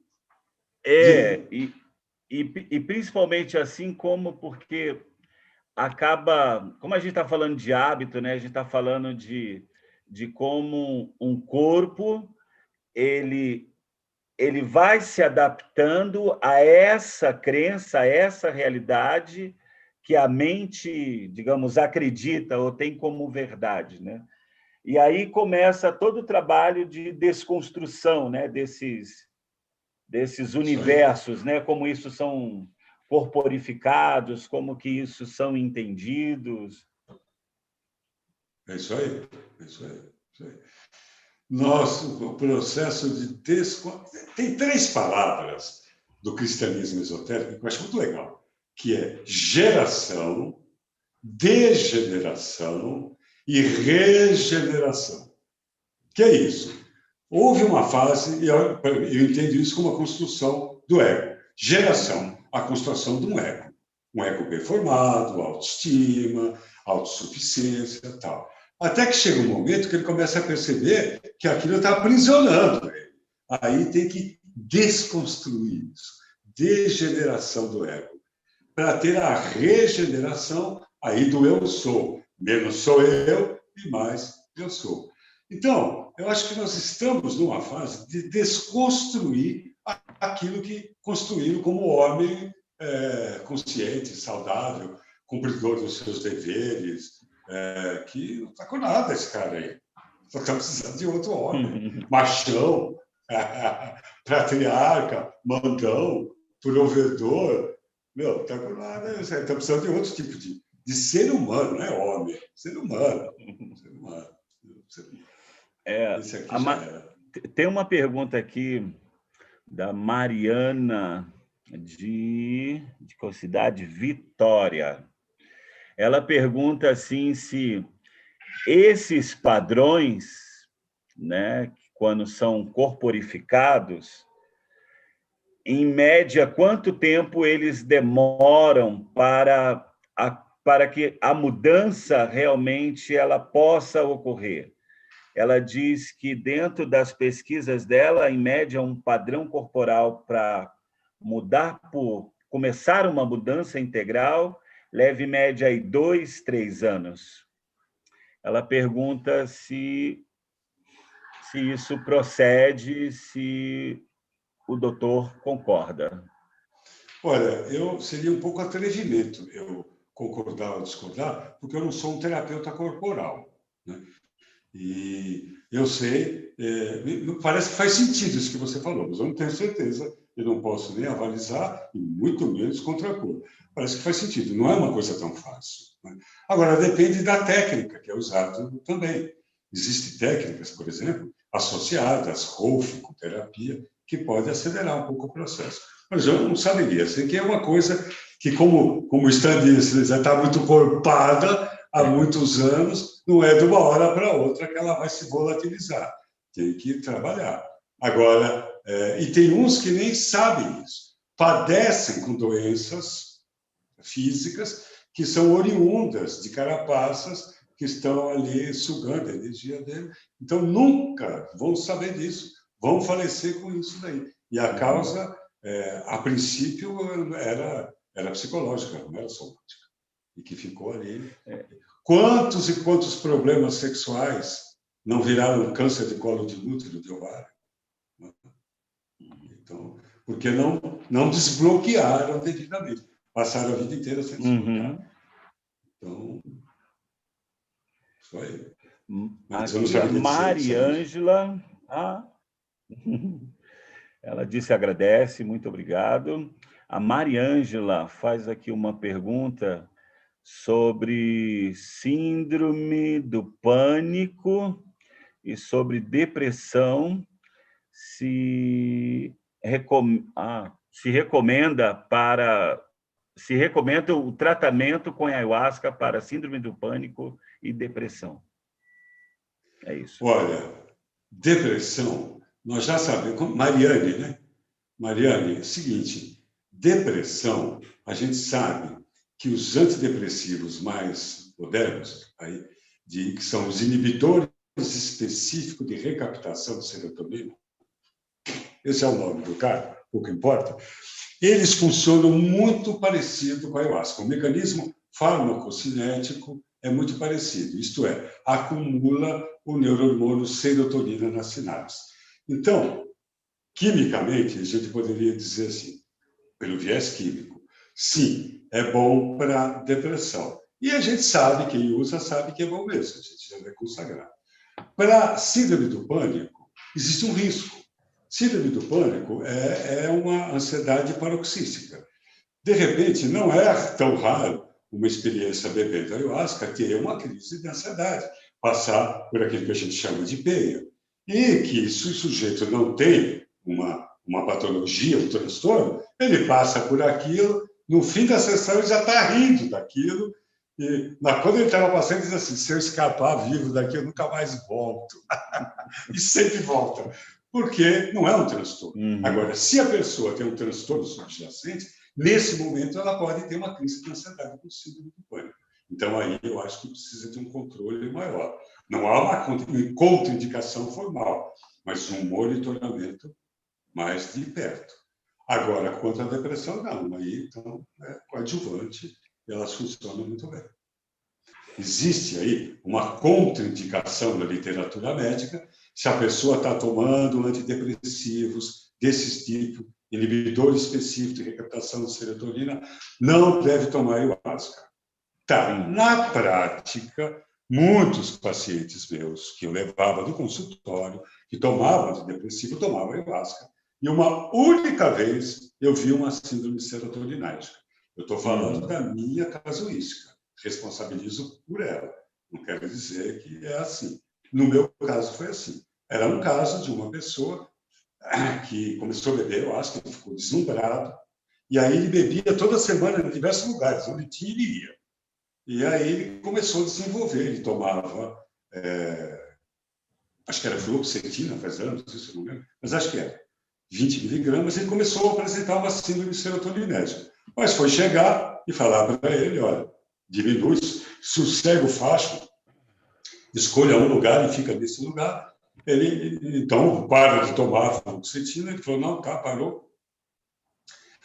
E principalmente assim como porque acaba, como a gente está falando de hábito, né? A gente está falando de como um corpo ele vai se adaptando a essa crença, a essa realidade que a mente, digamos, acredita ou tem como verdade, né? E aí começa todo o trabalho de desconstrução, né, desses universos, né, como isso são corporificados, como que isso são entendidos. É isso aí, é isso aí. É isso aí. Nosso processo de Tem 3 palavras do cristianismo esotérico que eu acho muito legal, que é geração, degeneração e regeneração. Que é isso? Houve uma fase, e eu entendo isso como a construção do ego. Geração, a construção de um ego bem formado, autoestima, autossuficiência e tal. Até que chega um momento que ele começa a perceber que aquilo está aprisionando ele. Aí tem que desconstruir isso, degeneração do ego, para ter a regeneração aí do eu sou. Menos sou eu e mais eu sou. Então, eu acho que nós estamos numa fase de desconstruir aquilo que construíram como homem consciente, saudável, cumpridor dos seus deveres, que não está com nada esse cara aí. Só está precisando de outro homem. Machão, patriarca, mandão, provedor. Não, está com nada. Está precisando de outro tipo de ser humano, não é homem. Ser humano. Ser humano. Esse aqui já era. Tem uma pergunta aqui da Mariana de qual cidade? Vitória. Ela pergunta assim se esses padrões, né, quando são corporificados, em média, quanto tempo eles demoram para que a mudança realmente ela possa ocorrer? Ela diz que dentro das pesquisas dela, em média, um padrão corporal para começar uma mudança integral, leva em média aí 2, 3 anos. Ela pergunta se isso procede, se o doutor concorda. Olha, seria um pouco atrevimento eu concordar ou discordar, porque eu não sou um terapeuta corporal, né? E eu sei, parece que faz sentido isso que você falou, mas eu não tenho certeza, eu não posso nem avalizar, e muito menos contrapor. Parece que faz sentido, não é uma coisa tão fácil, né? Agora, depende da técnica que é usada também. Existem técnicas, por exemplo, associadas, rolficoterapia, que pode acelerar um pouco o processo. Mas eu não saberia, sei que é uma coisa que, como o Stan disse, já está muito corpada há muitos anos, não é de uma hora para outra que ela vai se volatilizar. Tem que trabalhar. Agora, e tem uns que nem sabem isso, padecem com doenças físicas que são oriundas de carapaças que estão ali sugando a energia dele. Então, nunca vão saber disso, vão falecer com isso daí. E a causa, a princípio, era psicológica, não era somática. E que ficou ali. Quantos e quantos problemas sexuais não viraram câncer de colo de útero, de ovário? Então, porque não desbloquearam devidamente. Passaram a vida inteira sem desbloquear. Então, isso aí. Mas eu não sabia dizer. Mariângela, ela disse agradece, muito obrigado. A Mariângela faz aqui uma pergunta sobre síndrome do pânico e sobre depressão, se recomenda o tratamento com ayahuasca para síndrome do pânico e depressão. É isso. Olha, depressão, nós já sabemos, Mariane, né? Mariane, é o seguinte, depressão, a gente sabe que os antidepressivos mais modernos, que são os inibidores específicos de recaptação de serotonina, esse é o nome do cara, pouco importa, eles funcionam muito parecido com a ayahuasca. O mecanismo farmacocinético é muito parecido, isto é, acumula o neurohormônio serotonina nas sinapses. Então, quimicamente, a gente poderia dizer assim, pelo viés químico, sim, é bom para depressão. E a gente sabe, quem usa sabe que é bom mesmo, a gente já vai consagrar. Para síndrome do pânico, existe um risco. Síndrome do pânico é uma ansiedade paroxística. De repente, não é tão raro uma experiência bebendo ayahuasca ter uma crise de ansiedade, passar por aquilo que a gente chama de peia. E que, se o sujeito não tem uma patologia, um transtorno, ele passa por aquilo, no fim da sessão ele já está rindo daquilo, e quando ele estava passando, ele diz assim, se eu escapar vivo daqui, eu nunca mais volto. E sempre volta, porque não é um transtorno. Agora, se a pessoa tem um transtorno subjacente, nesse momento ela pode ter uma crise de ansiedade com síndrome do pânico. Então, aí eu acho que precisa de um controle maior. Não há uma contraindicação formal, mas um monitoramento mais de perto. Agora, quanto à depressão, não. Aí, então, é coadjuvante, elas funcionam muito bem. Existe aí uma contraindicação na literatura médica se a pessoa está tomando antidepressivos desses tipos, inibidores específicos de recaptação de serotonina, não deve tomar ayahuasca. Tá, na prática, muitos pacientes meus que eu levava do consultório, que tomavam antidepressivo, tomavam ayahuasca, e uma única vez eu vi uma síndrome serotoninérgica. Eu estou falando da minha casuística, responsabilizo por ela. Não quero dizer que é assim. No meu caso foi assim. Era um caso de uma pessoa que começou a beber, eu acho que ele ficou deslumbrado, e aí ele bebia toda semana em diversos lugares, onde tinha ele ia. E aí ele começou a desenvolver, ele tomava, acho que era fluoxetina, faz anos, isso eu não lembro, mas acho que era 20 miligramas, ele começou a apresentar uma síndrome serotoninérgica. Mas foi chegar e falar para ele, olha, diminui, sossega o facho, escolha um lugar e fica nesse lugar. Ele, então, para de tomar a fluoxetina, ele falou, não, tá, parou.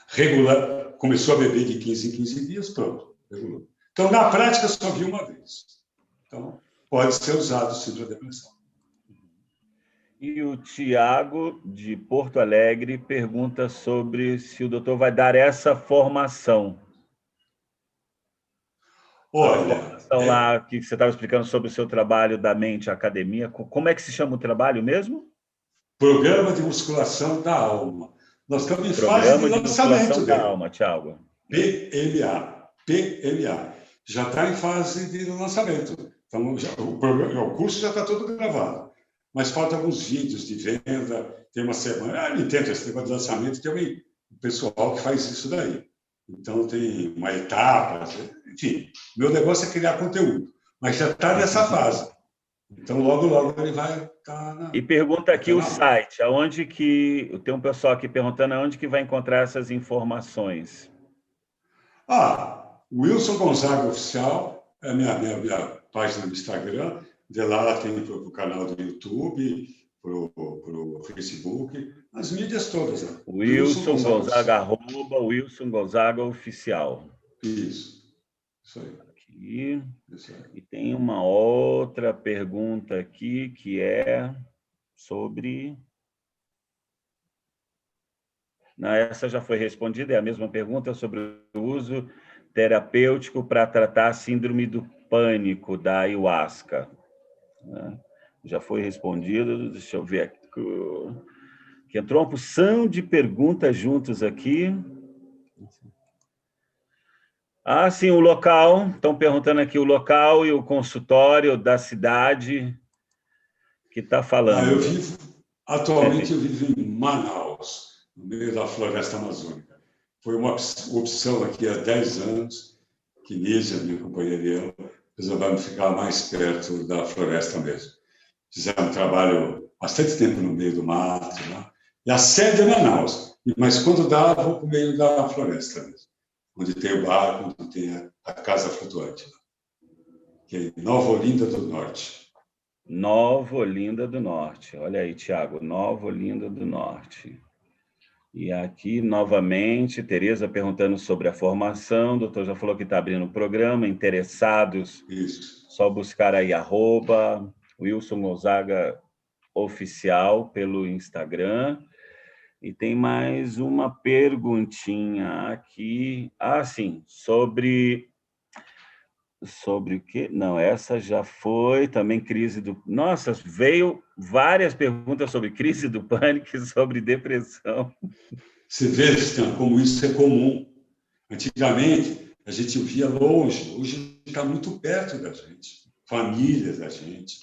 Regular, começou a beber de 15 em 15 dias, pronto, regulou. Então, na prática, só vi uma vez. Então, pode ser usado sim para depressão. E o Tiago, de Porto Alegre, pergunta sobre se o doutor vai dar essa formação. Olha, a formação lá que você estava explicando sobre o seu trabalho da mente, academia, como é que se chama o trabalho mesmo? Programa de Musculação da Alma. Nós estamos em fase de Programa de lançamento Musculação da dele. Alma, Tiago. PMA. Já está em fase de lançamento. Então, o curso já está todo gravado. Mas faltam alguns vídeos de venda. Tem uma semana. Ele tenta esse negócio de lançamento, tem um pessoal que faz isso daí. Então, tem uma etapa. Enfim, meu negócio é criar conteúdo. Mas já está nessa fase. Então, logo, logo ele vai estar na... E pergunta aqui o site, aonde que... Tem um pessoal aqui perguntando aonde que vai encontrar essas informações. Wilson Gonzaga Oficial, é a minha página do Instagram. De lá tem para o canal do YouTube, para o Facebook, as mídias todas. Né? Wilson Gonzaga, arroba Wilson Gonzaga Oficial. Isso aí. Aqui. Isso aí. E tem uma outra pergunta aqui, que é sobre... Não, essa já foi respondida, é a mesma pergunta sobre o uso terapêutico para tratar a síndrome do pânico da ayahuasca. Já foi respondido, deixa eu ver aqui. Que entrou uma porção de perguntas juntos aqui. Sim, o local. Estão perguntando aqui o local e o consultório da cidade que está falando. Atualmente eu vivo em Manaus, no meio da floresta amazônica. Foi uma opção aqui há 10 anos, que Nízia, minha companheira e eu, resolvemos ficar mais perto da floresta mesmo. Fizemos um trabalho bastante tempo no meio do mato, né? E a sede é Manaus, mas quando dá, vou para o meio da floresta mesmo, onde tem o barco, onde tem a casa flutuante, que é em Nova Olinda do Norte. Nova Olinda do Norte. Olha aí, Tiago, Nova Olinda do Norte. E aqui, novamente, Tereza perguntando sobre a formação. O doutor já falou que está abrindo o programa. Interessados, Isso. só buscar aí @Wilson Gonzaga Oficial pelo Instagram. E tem mais uma perguntinha aqui. Sim, sobre o quê? Não, essa já foi também crise do... Nossa, veio várias perguntas sobre crise do pânico e sobre depressão. Você vê, Stan, como isso é comum. Antigamente, a gente via longe, hoje está muito perto da gente, família da gente.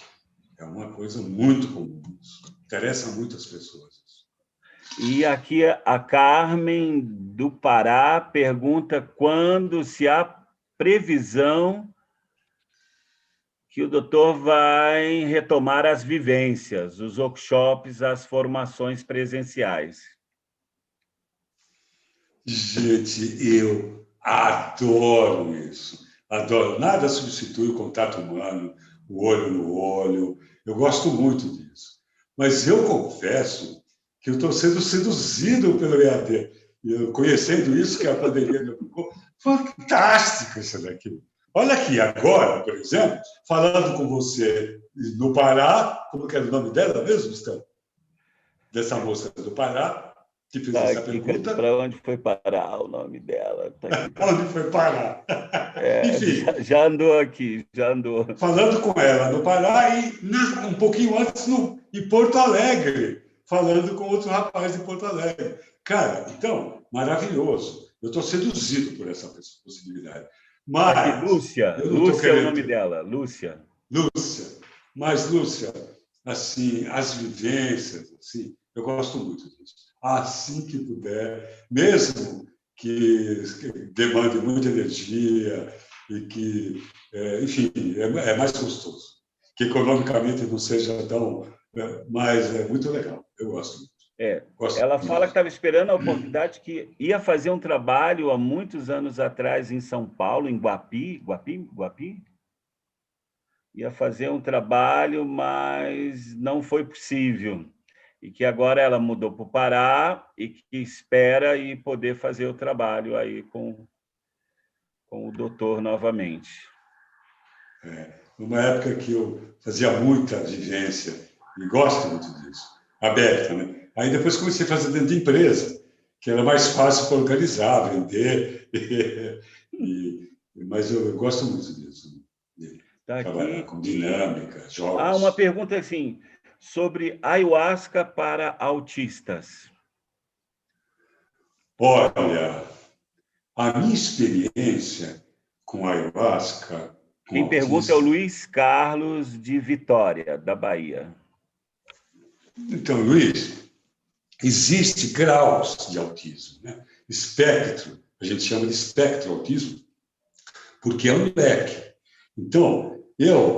É uma coisa muito comum. Isso interessa muito as pessoas. E aqui a Carmen do Pará pergunta quando se há previsão que o doutor vai retomar as vivências, os workshops, as formações presenciais. Gente, eu adoro isso. Adoro. Nada substitui o contato humano, o olho no olho. Eu gosto muito disso. Mas eu confesso que eu estou sendo seduzido pelo EAD. E eu, conhecendo isso, que a pandemia me aplicou, fantástico isso daqui. Olha aqui, agora, por exemplo, falando com você no Pará, como que era o nome dela mesmo, Stan? Dessa moça do Pará, que fez essa pergunta. Para onde foi parar o nome dela? Tá aqui, tá. Onde foi parar? Enfim. Já andou aqui, já andou. Falando com ela no Pará e um pouquinho antes em Porto Alegre, falando com outro rapaz de Porto Alegre. Cara, então, maravilhoso. Eu estou seduzido por essa possibilidade. Mas. Aqui, Lúcia. Lúcia é o nome dela, Lúcia. Lúcia. Mas, Lúcia, assim, as vivências, assim, eu gosto muito disso. Assim que puder, mesmo que demande muita energia e que, enfim, é mais gostoso. Que economicamente não seja tão... Mas é muito legal, eu gosto muito. Ela fala que estava esperando a oportunidade, que ia fazer um trabalho há muitos anos atrás em São Paulo, em Guapi? Ia fazer um trabalho, mas não foi possível. E que agora ela mudou para o Pará e que espera ir poder fazer o trabalho aí com o doutor novamente. Numa época que eu fazia muita vivência, e gosto muito disso, aberta, né? Aí depois comecei a fazer dentro de empresa, que era mais fácil para organizar, vender, mas eu gosto muito disso, de trabalhar com dinâmica, jogos. Uma pergunta assim, sobre ayahuasca para autistas. Olha, a minha experiência com ayahuasca... Quem pergunta é o Luiz Carlos, de Vitória, da Bahia. Então, Luiz, existe graus de autismo, né? Espectro, a gente chama de espectro autismo, porque é um leque. Então,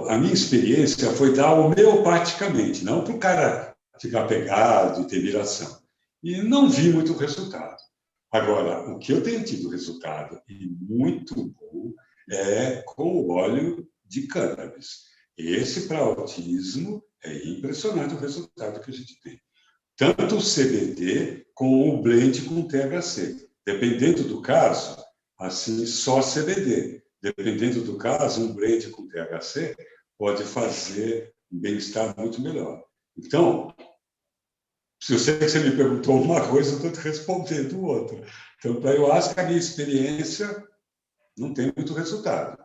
a minha experiência foi dar homeopaticamente, não para o cara ficar pegado e ter viração. E não vi muito resultado. Agora, o que eu tenho tido resultado, e muito bom, é com o óleo de cannabis. Esse, para autismo, é impressionante o resultado que a gente tem. Tanto o CBD como o blend com THC. Dependendo do caso, assim, só CBD. Dependendo do caso, um blend com THC pode fazer um bem-estar muito melhor. Então, se eu sei que você me perguntou uma coisa, eu estou te respondendo outra. Então, para eu acho que a minha experiência não tem muito resultado.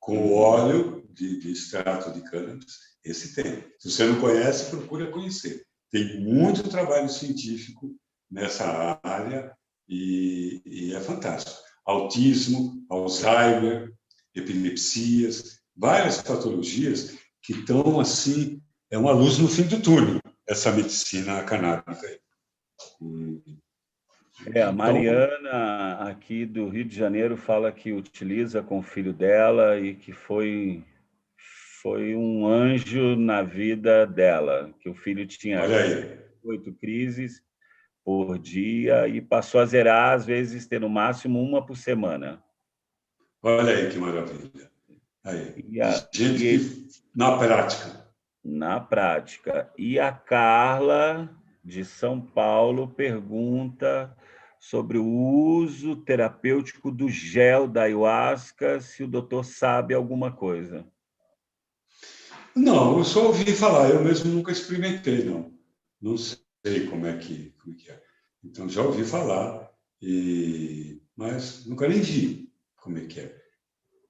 Com o óleo de extrato de cannabis, esse tem. Se você não conhece, procura conhecer. Tem muito trabalho científico nessa área e é fantástico. Autismo, Alzheimer, epilepsias, várias patologias que estão assim, é uma luz no fim do túnel, essa medicina canábica. A Mariana, aqui do Rio de Janeiro, fala que utiliza com o filho dela e que foi um anjo na vida dela, que o filho tinha 8 crises por dia e passou a zerar, às vezes, ter no máximo uma por semana. Olha aí que maravilha. Gente que, na prática. Na prática. E a Carla, de São Paulo, pergunta sobre o uso terapêutico do gel da ayahuasca, se o doutor sabe alguma coisa. Não, eu só ouvi falar, eu mesmo nunca experimentei, não. Não sei como é que é. Então, já ouvi falar, mas nunca nem vi como é que é.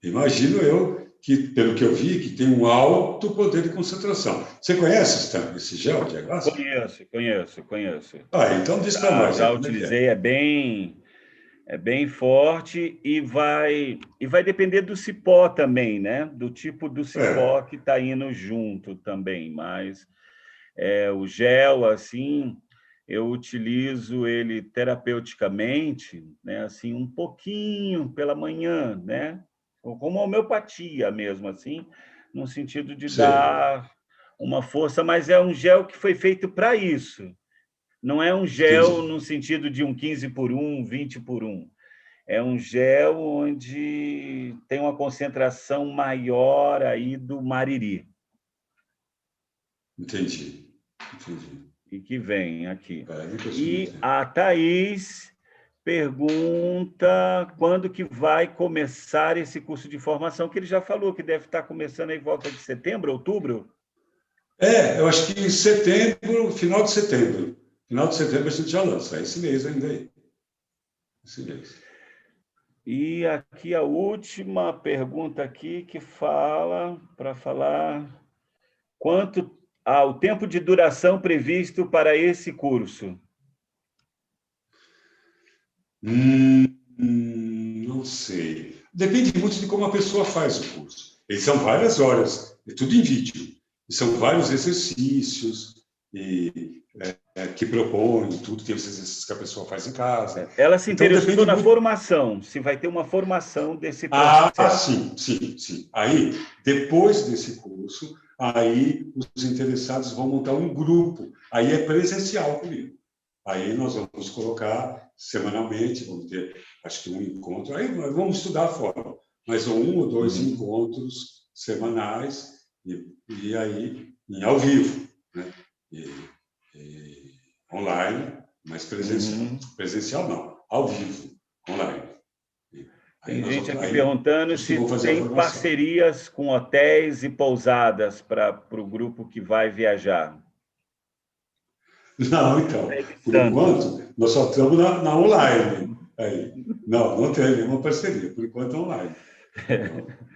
Imagino eu que, pelo que eu vi, que tem um alto poder de concentração. Você conhece, Stan, esse gel de ayahuasca? Conheço. Ah, então diz para nós Já aí como é que é. utilizei, é bem forte e vai depender do cipó também, né? Do tipo do cipó É, que está indo junto também, mas o gel, assim, eu utilizo ele terapeuticamente, né? Assim, um pouquinho pela manhã, né? Como homeopatia mesmo, assim, no sentido de sei, dar uma força, mas é um gel que foi feito para isso. Não é um gel entendi, no sentido de um 15 por 1, 20 por 1. É um gel onde tem uma concentração maior aí do mariri. entendi. E que vem aqui. Nunca E experimentei. a Thaís pergunta quando que vai começar esse curso de formação, que ele já falou que deve estar começando aí em volta de setembro, outubro. Eu acho que em setembro, final de setembro. Final de setembro a gente já lança. É esse mês ainda aí. Esse mês. E aqui a última pergunta aqui que fala, para falar, o tempo de duração previsto para esse curso? Não sei. Depende muito de como a pessoa faz o curso. Eles são várias horas, é tudo em vídeo. E são vários exercícios que propõem, tudo, tem os exercícios que a pessoa faz em casa. Ela se Então, interessou depende na muito. formação, se vai ter uma formação desse Ah, processo. sim. Aí, depois desse curso, aí os interessados vão montar um grupo. Aí é presencial comigo. Aí nós vamos colocar semanalmente, vamos ter, acho que um encontro. Aí nós vamos estudar a forma, mas são um ou dois encontros semanais e aí ao vivo, né? E online, mas presencial. Presencial não, ao vivo, online. Aí Tem nós gente vamos, aqui aí perguntando os que se vão fazer a tem formação. parcerias com hotéis e pousadas para o grupo que vai viajar. Não, então, por Entrevistando. enquanto, nós só estamos na online. Aí. Não tem nenhuma parceria, por enquanto é online. Não.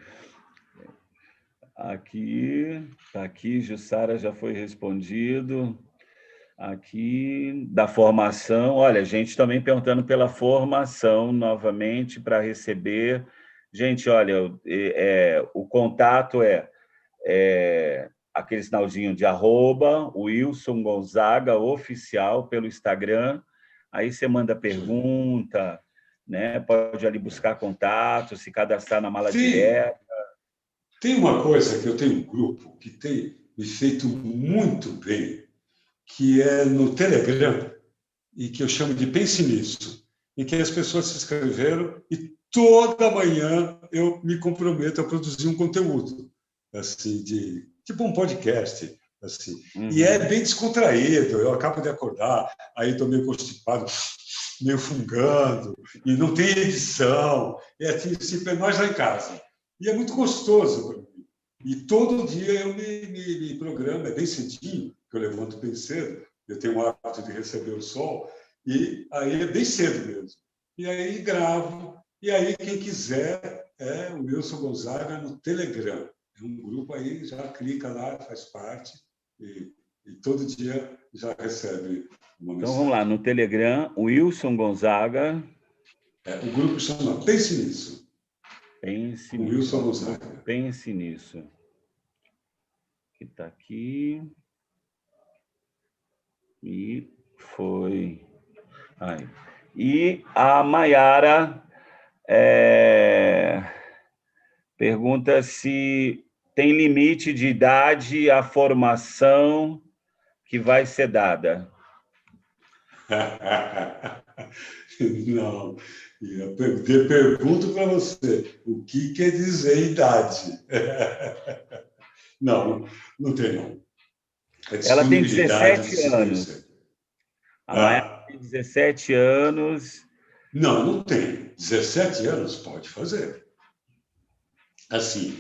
Aqui, Jussara já foi respondido. Aqui, da formação, olha, gente também perguntando pela formação novamente para receber. Gente, olha, o contato aquele sinalzinho de @Wilson Gonzaga Oficial pelo Instagram. Aí você manda pergunta, né? Pode ali buscar contato, se cadastrar na mala Tem, direta. tem uma coisa que eu tenho um grupo que tem me feito muito bem, que é no Telegram, e que eu chamo de Pense Nisso, em que as pessoas se inscreveram e toda manhã eu me comprometo a produzir um conteúdo, assim, tipo um podcast, assim. E é bem descontraído, eu acabo de acordar, aí estou meio constipado, meio fungando, e não tem edição, é assim, nós lá em casa. E é muito gostoso para mim. E todo dia eu me programo, é bem cedinho, que eu levanto bem cedo, eu tenho o hábito de receber o sol, e aí é bem cedo mesmo. E aí gravo, e aí quem quiser é o Wilson Gonzaga no Telegram. É um grupo aí, já clica lá, faz parte, e todo dia já recebe uma Então vamos lá, mensagem. no Telegram, Wilson Gonzaga. O grupo chama Pense Nisso, Pense com nisso. Wilson Ó, grupo Gonzaga. Pense Nisso. Que está aqui. E foi. Aí. E a Maiara pergunta se tem limite de idade a formação que vai ser dada. Não, eu pergunto para você, o que quer dizer idade? Não, não tem não. É Ela tem disponibilidade de 17 se anos. conhecer. A Maiara tem 17 anos. Não, não tem. 17 anos pode fazer. Assim,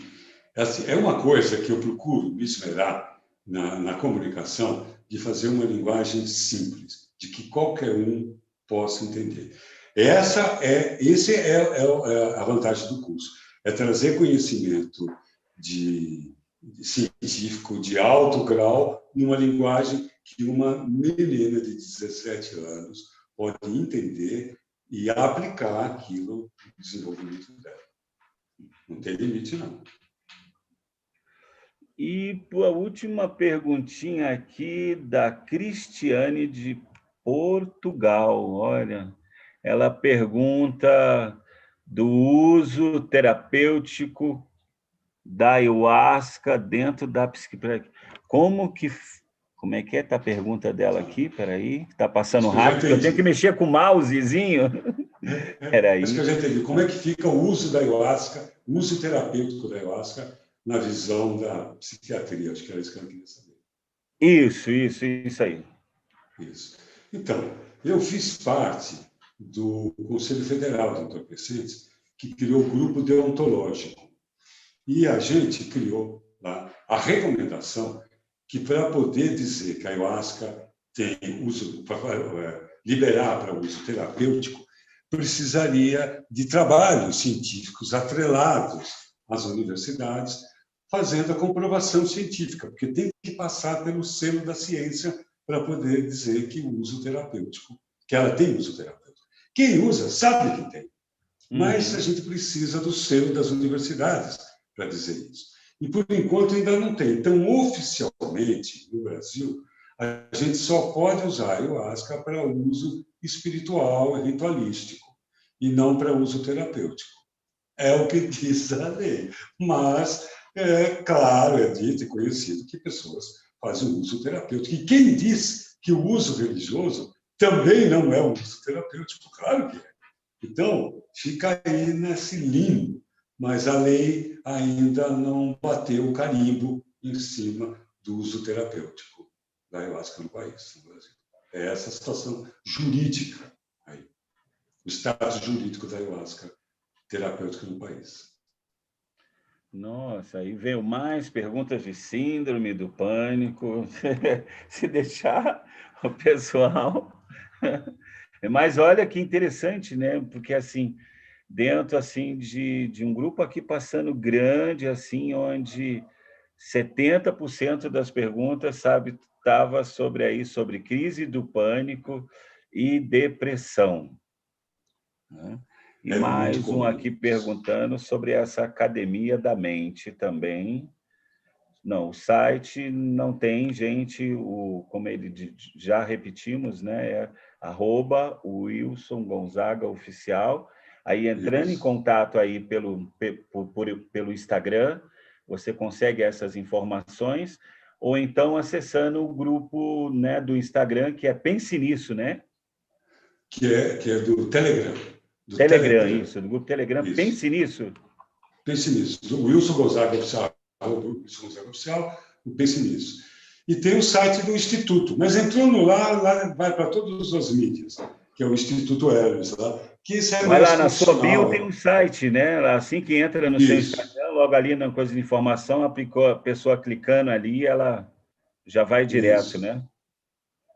é uma coisa que eu procuro me esmerar na comunicação, de fazer uma linguagem simples, de que qualquer um possa entender. Essa é a vantagem do curso, é trazer conhecimento científico de alto grau numa linguagem que uma menina de 17 anos pode entender e aplicar aquilo no desenvolvimento dela. Não tem limite, não. E a última perguntinha aqui da Cristiane de Portugal. Olha, ela pergunta do uso terapêutico da ayahuasca dentro da psiquiatria. Como é que está a pergunta dela aqui? Peraí, está passando rápido, eu tenho que mexer com o mousezinho. Peraí. Acho que eu já entendi. Como é que fica o uso da ayahuasca, o uso terapêutico da ayahuasca na visão da psiquiatria? Acho que era isso que eu queria saber. Isso aí. Isso. Então, eu fiz parte do Conselho Federal de Entorpecentes, que criou o grupo deontológico. E a gente criou lá a recomendação que, para poder dizer que a ayahuasca tem uso, liberar para uso terapêutico, precisaria de trabalhos científicos atrelados às universidades, fazendo a comprovação científica, porque tem que passar pelo selo da ciência para poder dizer que o uso terapêutico, que ela tem uso terapêutico. Quem usa sabe que tem, mas a gente precisa do selo das universidades para dizer isso. E, por enquanto, ainda não tem. Então, oficialmente, no Brasil, a gente só pode usar a ayahuasca para uso espiritual e ritualístico, e não para uso terapêutico. É o que diz a lei. Mas, claro, é dito e conhecido que pessoas fazem uso terapêutico. E quem diz que o uso religioso também não é um uso terapêutico? Claro que é. Então, fica aí nesse limbo, mas a lei ainda não bateu o carimbo em cima do uso terapêutico da ayahuasca no país, no Brasil. É essa a situação jurídica aí, o status jurídico da ayahuasca terapêutica no país. Nossa, aí veio mais perguntas de síndrome do pânico. Se deixar o pessoal... Mas olha que interessante, né? Porque, assim, dentro assim, de um grupo aqui passando grande, assim, onde 70% das perguntas, sabe, estava sobre crise do pânico e depressão, né? E mais um aqui perguntando sobre essa academia da mente também. Não, o site não tem, gente, como ele já repetimos, né? É @Wilson Gonzaga Oficial. Aí, entrando em contato aí pelo Instagram, você consegue essas informações, ou então acessando o grupo, né, do Instagram, que é Pense Nisso, né? Que é do Telegram. Telegram, isso, do grupo Telegram, isso. Pense Nisso. Pense Nisso, do Wilson Gonzaga Oficial, Wilson Gonzaga Oficial, o Pense Nisso. E tem o site do Instituto, mas entrando lá vai para todas as mídias, que é o Instituto Hermes, lá, que isso é vai lá na sua bio, tem um site, né? Assim que entra no seu Instagram, logo ali na coisa de informação, a pessoa clicando ali, ela já vai direto, isso. Né?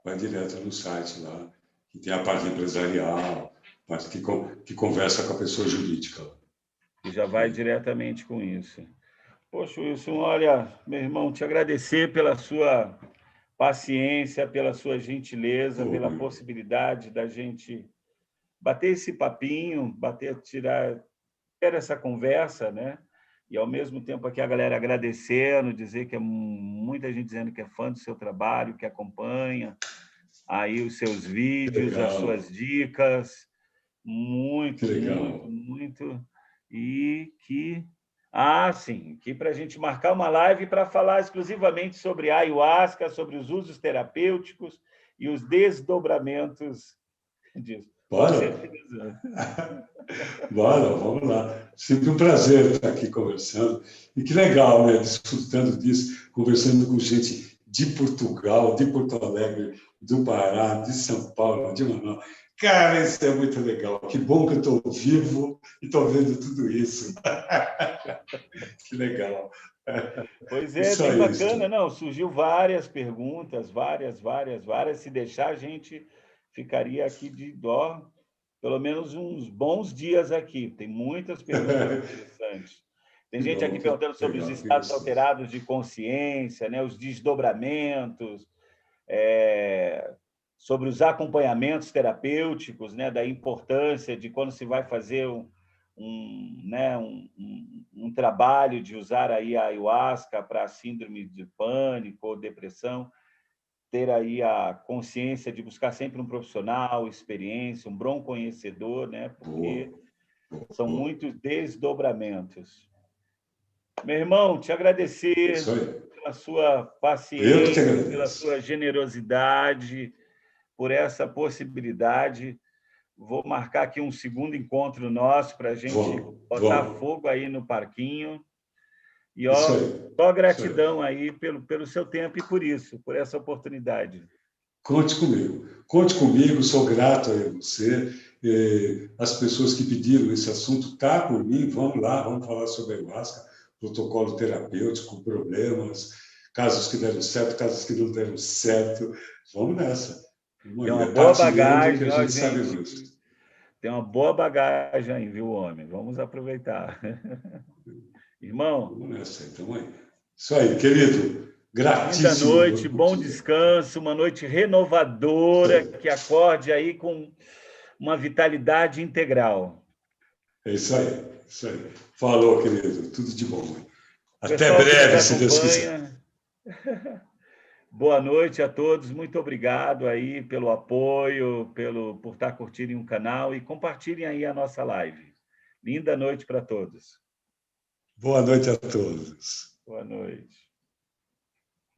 Vai direto no site lá, que tem a parte empresarial, a parte que conversa com a pessoa jurídica. E já vai diretamente com isso. Poxa, Wilson, olha, meu irmão, te agradecer pela sua paciência, pela sua gentileza, pela possibilidade da gente bater esse papinho, ter essa conversa, né? E, ao mesmo tempo, aqui a galera agradecendo, dizer que é muita gente dizendo que é fã do seu trabalho, que acompanha aí os seus vídeos, legal. As suas dicas. Muito. E que... sim, que para a gente marcar uma live para falar exclusivamente sobre a ayahuasca, sobre os usos terapêuticos e os desdobramentos disso. Bora, vamos lá. Sempre um prazer estar aqui conversando. E que legal, né? Desfrutando disso, conversando com gente de Portugal, de Porto Alegre, do Pará, de São Paulo, de Manaus. Cara, isso é muito legal. Que bom que eu estou vivo e estou vendo tudo isso. Que legal. Pois é, Isso bem aí, bacana. Stu. Não, surgiu várias perguntas, várias. Se deixar, a gente ficaria aqui de dó, pelo menos uns bons dias aqui. Tem muitas perguntas interessantes. Tem Que gente aqui bom, que perguntando sobre os legal, que estados gostoso. alterados de consciência, né, os desdobramentos, sobre os acompanhamentos terapêuticos, né, da importância de quando se vai fazer um trabalho de usar aí a ayahuasca para síndrome de pânico ou depressão, ter aí a consciência de buscar sempre um profissional, experiência, um bom conhecedor, né, porque Boa, são boa. muitos desdobramentos. Meu irmão, te É agradecer isso aí. pela sua Eu que te paciência, pela agradeço. sua generosidade, por essa possibilidade. Vou marcar aqui um segundo encontro nosso para a gente Vamos, botar vamos. fogo aí no parquinho. E Isso ó, aí, só isso aí. gratidão aí pelo seu tempo e por isso, por essa oportunidade. Conte comigo. Conte comigo, sou grato a você. As pessoas que pediram esse assunto, tá por mim, vamos lá, vamos falar sobre a ayahuasca, protocolo terapêutico, problemas, casos que deram certo, casos que não deram certo. Vamos nessa. Vamos Tem aí, uma é boa partilhando que a bagagem, ó, gente sabe gente. muito. Tem uma boa bagagem aí, viu, homem? Vamos aproveitar. Irmão, Vamos nessa, então aí. Isso aí, querido. linda Gratíssimo noite, por bom tudo. descanso, uma noite Isso renovadora, aí. que acorde aí com uma vitalidade integral. É isso aí. Isso aí. Falou, querido. Tudo de bom. Até Pessoal que nos breve, se Deus quiser. acompanha, boa noite a todos, muito obrigado aí pelo apoio, por estar curtindo o canal e compartilhem aí a nossa live. Linda noite para todos. Boa noite a todos. Boa noite.